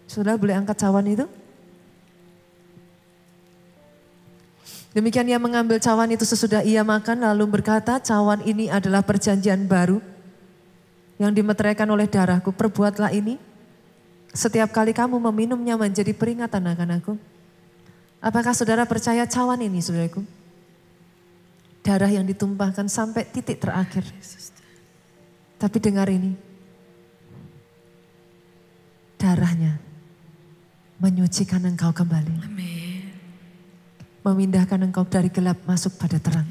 Saudara boleh angkat cawan itu? Demikian ia mengambil cawan itu sesudah ia makan lalu berkata, cawan ini adalah perjanjian baru yang dimeteraikan oleh darahku. Perbuatlah ini setiap kali kamu meminumnya menjadi peringatan akan aku. Apakah saudara percaya cawan ini saudaraku? Darah yang ditumpahkan sampai titik terakhir. Tapi dengar ini. Darahnya menyucikan engkau kembali. Amin. Memindahkan engkau dari gelap masuk pada terang.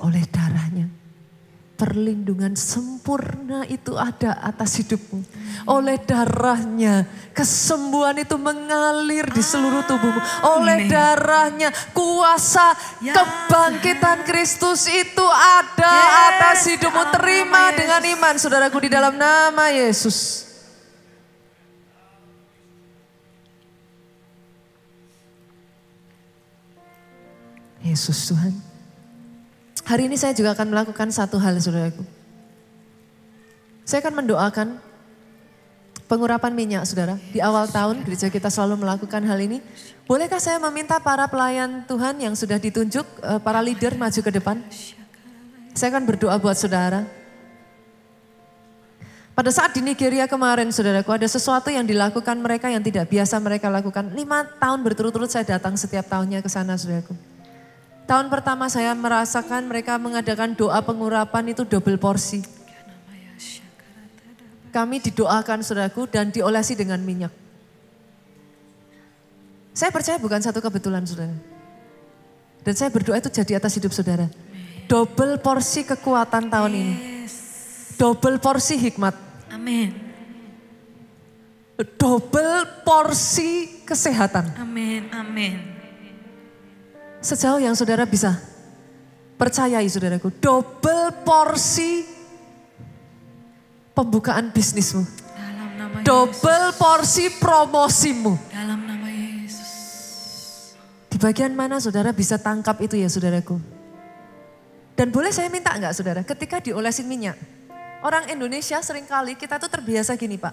Oleh darahnya. Perlindungan sempurna itu ada atas hidupmu. Oleh darahnya kesembuhan itu mengalir di seluruh tubuhmu. Oleh darahnya kuasa kebangkitan Kristus itu ada atas hidupmu. Terima dengan iman saudaraku di dalam nama Yesus. Yesus Tuhan. Hari ini saya juga akan melakukan satu hal saudaraku. Saya akan mendoakan pengurapan minyak saudara. Di awal tahun gereja kita selalu melakukan hal ini. Bolehkah saya meminta para pelayan Tuhan yang sudah ditunjuk, para leader maju ke depan. Saya akan berdoa buat saudara. Pada saat di Nigeria kemarin saudaraku ada sesuatu yang dilakukan mereka yang tidak biasa mereka lakukan. 5 tahun berturut-turut saya datang setiap tahunnya ke sana saudaraku. Tahun pertama saya merasakan mereka mengadakan doa pengurapan itu double porsi. Kami didoakan saudaraku dan diolesi dengan minyak. Saya percaya bukan satu kebetulan saudara. Dan saya berdoa itu jadi atas hidup saudara. Double porsi kekuatan tahun ini. Double porsi hikmat. Amin. Double porsi kesehatan. Amin, amin. Sejauh yang saudara bisa percayai saudaraku, double porsi pembukaan bisnismu. Dalam nama double porsi promosimu. Dalam nama Yesus. Di bagian mana saudara bisa tangkap itu ya saudaraku. Dan boleh saya minta enggak saudara, ketika diolesin minyak. Orang Indonesia seringkali kita tuh terbiasa gini Pak.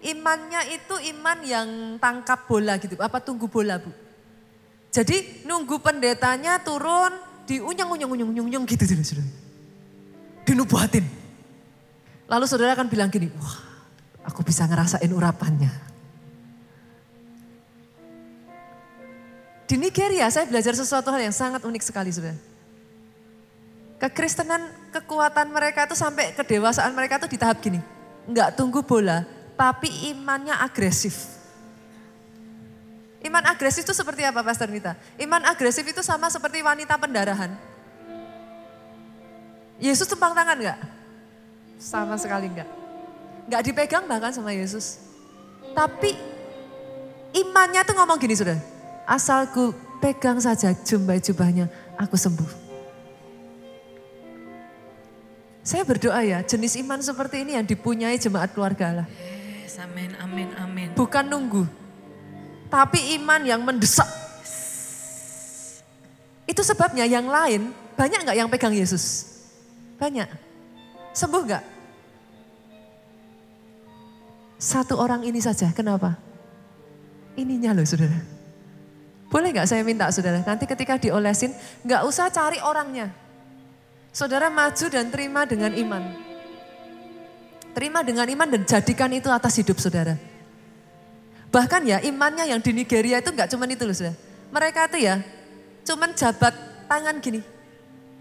Imannya itu iman yang tangkap bola gitu, apa tunggu bola Bu. Jadi nunggu pendetanya turun, diunyeng-unyeng gitu saudara. Dinubuatin. Lalu saudara akan bilang gini, wah aku bisa ngerasain urapannya. Di Nigeria saya belajar sesuatu hal yang sangat unik sekali saudara. Kekristenan, kekuatan mereka itu sampai kedewasaan mereka itu di tahap gini. Enggak tunggu bola, tapi imannya agresif. Iman agresif itu seperti apa Pastor Nita? Iman agresif itu sama seperti wanita pendarahan. Yesus tumpang tangan enggak? Sama sekali enggak. Enggak dipegang bahkan sama Yesus. Tapi imannya tuh ngomong gini sudah. Asal ku pegang saja jubahnya, aku sembuh. Saya berdoa ya, jenis iman seperti ini yang dipunyai jemaat keluarga Allah. Yes, amin, amin, amin. Bukan nunggu. Tapi iman yang mendesak. Itu sebabnya yang lain, banyak gak yang pegang Yesus? Banyak. Sembuh gak? Satu orang ini saja, kenapa? Ininya loh saudara. Boleh gak saya minta saudara, nanti ketika diolesin, gak usah cari orangnya. Saudara maju dan terima dengan iman. Terima dengan iman dan jadikan itu atas hidup saudara. Bahkan ya imannya yang di Nigeria itu enggak cuman itu loh saudara. Mereka itu ya cuman jabat tangan gini.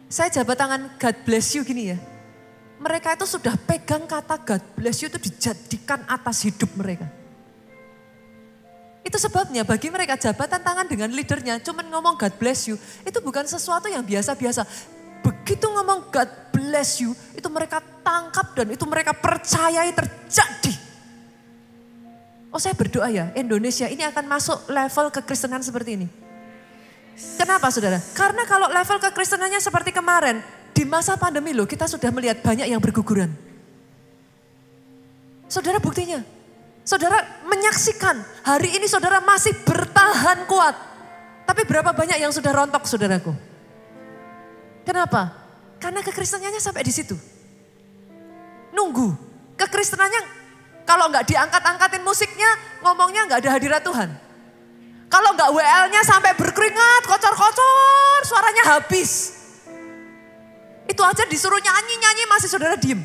Saya jabat tangan God bless you gini ya. Mereka itu sudah pegang kata God bless you itu dijadikan atas hidup mereka. Itu sebabnya bagi mereka jabatan tangan dengan leadernya cuman ngomong God bless you. Itu bukan sesuatu yang biasa-biasa. Begitu ngomong God bless you itu mereka tangkap dan itu mereka percayai terjadi. Oh saya berdoa ya, Indonesia ini akan masuk level kekristenan seperti ini. Kenapa saudara? Karena kalau level kekristenannya seperti kemarin, di masa pandemi loh kita sudah melihat banyak yang berguguran. Saudara buktinya, Saudara menyaksikan hari ini saudara masih bertahan kuat. Tapi berapa banyak yang sudah rontok saudaraku? Kenapa? Karena kekristenannya sampai di situ. Nunggu. Kekristenannya kalau nggak diangkat-angkatin musiknya, ngomongnya nggak ada hadirat Tuhan. Kalau nggak WL-nya sampai berkeringat, kocor-kocor, suaranya habis. Itu aja disuruh nyanyi-nyanyi masih saudara diem.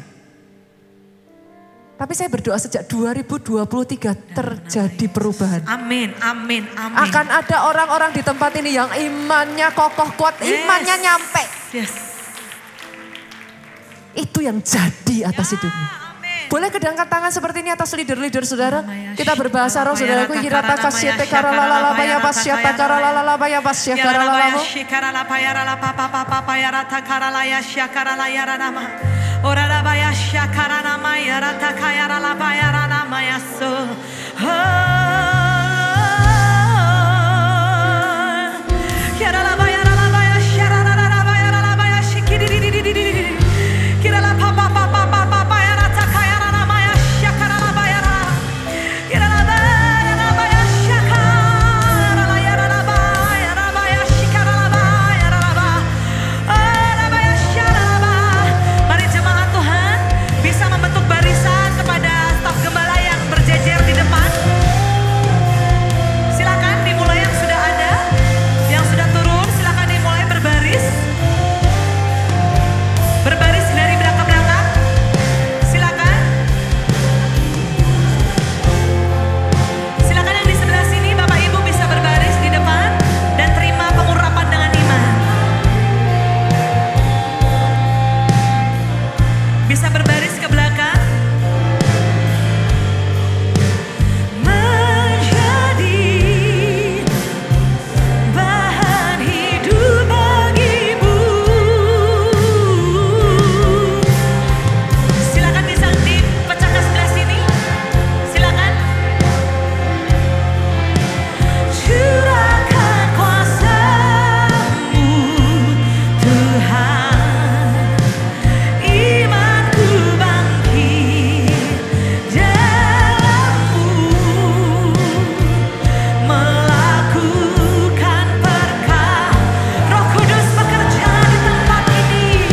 Tapi saya berdoa sejak 2023 terjadi perubahan. Amin, amin, amin. Akan ada orang-orang di tempat ini yang imannya kokoh kuat, imannya nyampe. Yes. Itu yang jadi atas hidupmu. Boleh kedangkan tangan seperti ini atas leader-leader saudara. Kita berbahasa roh saudaraku. Hirata kasyete karalalala baya pasyata karalalala baya pasya karalalamu. Ora baya syakara maya rata kaya la baya rana maya so. Kira la baya syara la baya shikiri kira la papa baya rata kaya la maya syakara la baya kira la baya syakara la ya la baya shikara la baya la baya syara la. Mari jemaat Tuhan bisa membentuk barisan kepada staf gembala yang berjejer di depan. Silakan dimulai yang sudah ada, yang sudah turun silakan dimulai berbaris. Berbaris dari belakang ke belakang. Silakan. Silakan yang di sebelah sini Bapak Ibu bisa berbaris di depan dan terima pengurapan dengan iman. Bisa berbaris ke belakang. Menjadi bahan hidup bagimu. Silakan bisa dipecah ke sebelah sini. Silakan. Curahkan kuasa-Mu Tuhan. Imanku bangkit dalam-Mu, melakukan berkat. Roh Kudus bekerja di tempat ini.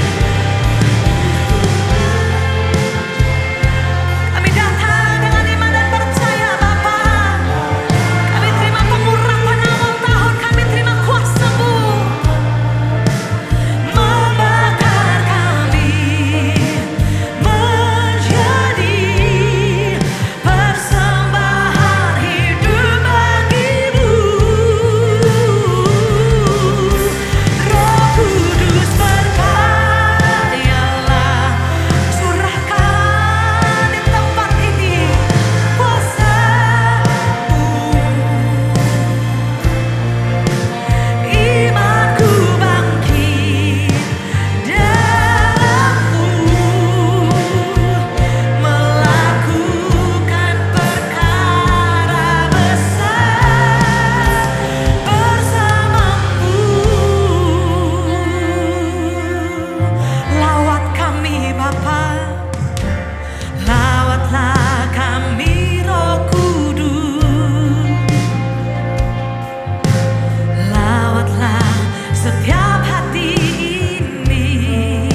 Kami datang dengan iman dan percaya Bapa. Kami terima pengurapan awal tahun, kami terima kuasa-Mu. Membakar kami menjadi persembahan hidup bagi-Mu. Roh Kudus berkaryalah, curahkan di tempat ini kuasa-Mu. Imanku bangkit dalam-Mu, melakukan perkara besar bersama-Mu. Lawat kami Bapa, lawatlah kami Roh Kudus. Lawatlah setiap hati ini.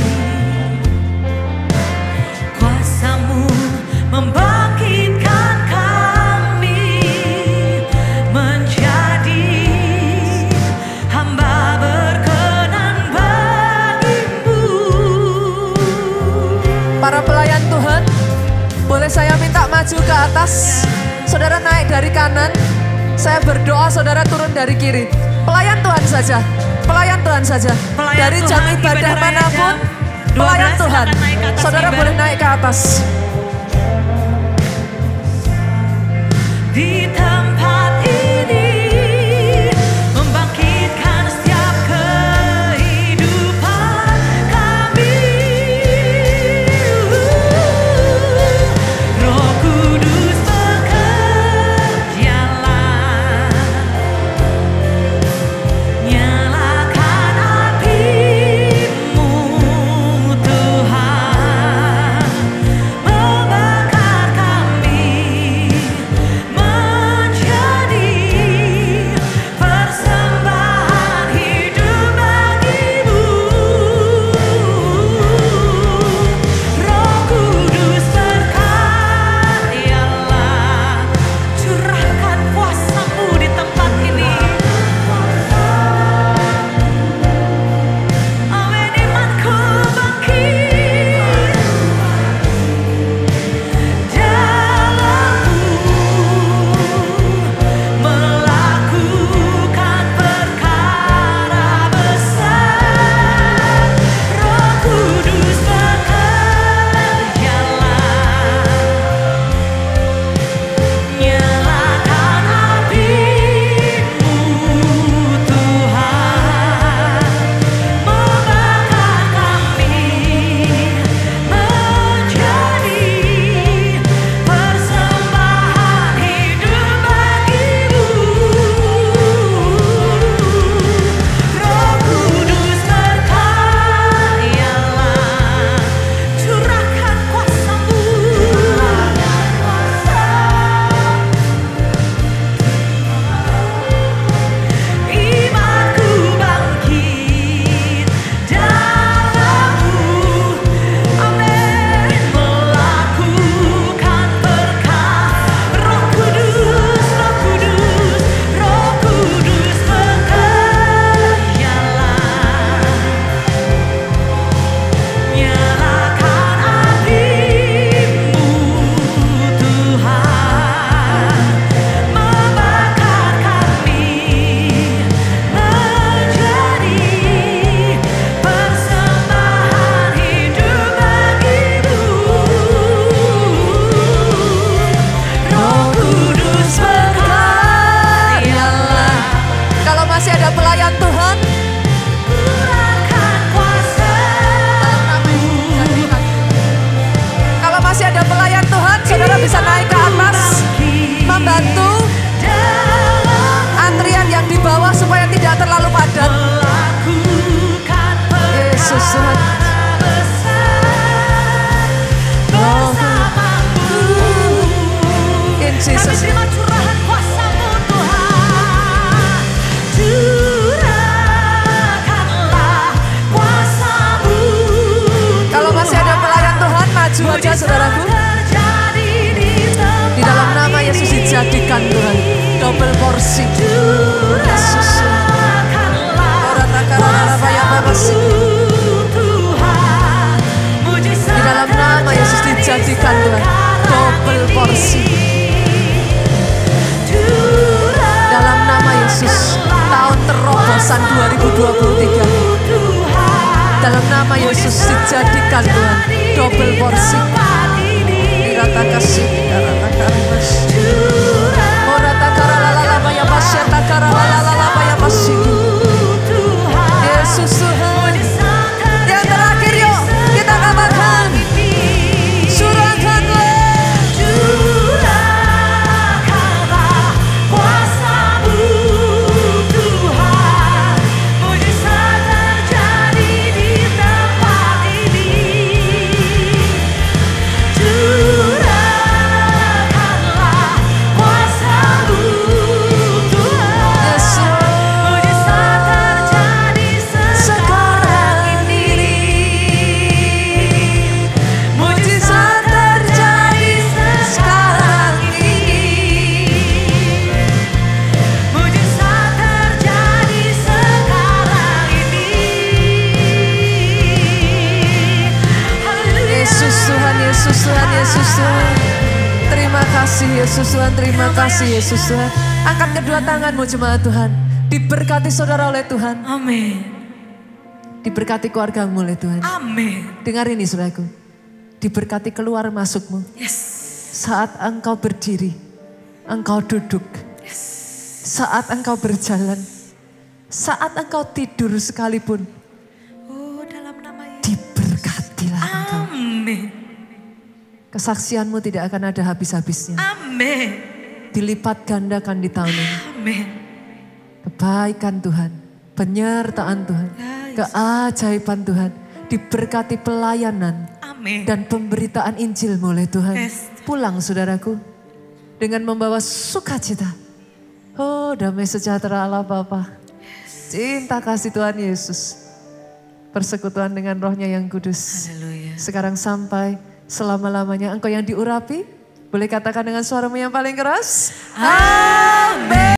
Kuasa-Mu membangkitkan kami menjadi hamba berkenan bagi-Mu. Para pelayan Tuhan, boleh saya minta maju ke atas. Saudara naik dari kanan, saya berdoa saudara turun dari kiri. Pelayan Tuhan saja, pelayan Tuhan saja. Pelayan Dari jam Tuhan, ibadah ibadah raya manapun, jam 12, pelayan Tuhan. silakan naik ke atas Saudara mimbar. boleh naik ke atas. Di tempat ini membangkitkan setiap kehidupan kami. Roh Kudus bekerjalah, nyalakan api-Mu Tuhan, membakar kami double porsi. Yesus. Orang takarabaya babasi. Di dalam nama Yesus dijadikan Tuhan double porsi. Dalam nama Yesus, tahun terobosan 2023. Dalam nama Yesus dijadikan Tuhan double porsi. Dirata kasih, dirata karimas. Ora takara lalalabaya pasya takara lalalabaya pasya. Yesus Tuhan. Yang terakhir yuk kita katakan. Terima kasih Yesus Tuhan, terima kasih Yesus Tuhan. Angkat kedua tanganmu jemaat Tuhan. Diberkati saudara oleh Tuhan. Amin. Diberkati keluargamu oleh Tuhan. Amin. Dengar ini saudaraku. Diberkati keluar masukmu. Yes. Saat engkau berdiri, engkau duduk. Yes. Saat engkau berjalan, saat engkau tidur sekalipun. Oh, dalam nama Yesus. Diberkatilah engkau. Amin. Kesaksianmu tidak akan ada habis-habisnya. Amin. Dilipat gandakan di tahun ini. Amin. Kebaikan Tuhan, penyertaan Tuhan, keajaiban Tuhan, diberkati pelayanan Amin. dan pemberitaan Injil oleh Tuhan. Yes. Pulang saudaraku dengan membawa sukacita. Oh, damai sejahtera Allah Bapa. Cinta kasih Tuhan Yesus. Persekutuan dengan rohnya yang kudus. Haleluya. Sekarang sampai selama-lamanya engkau yang diurapi. Boleh katakan dengan suaramu yang paling keras. Amin.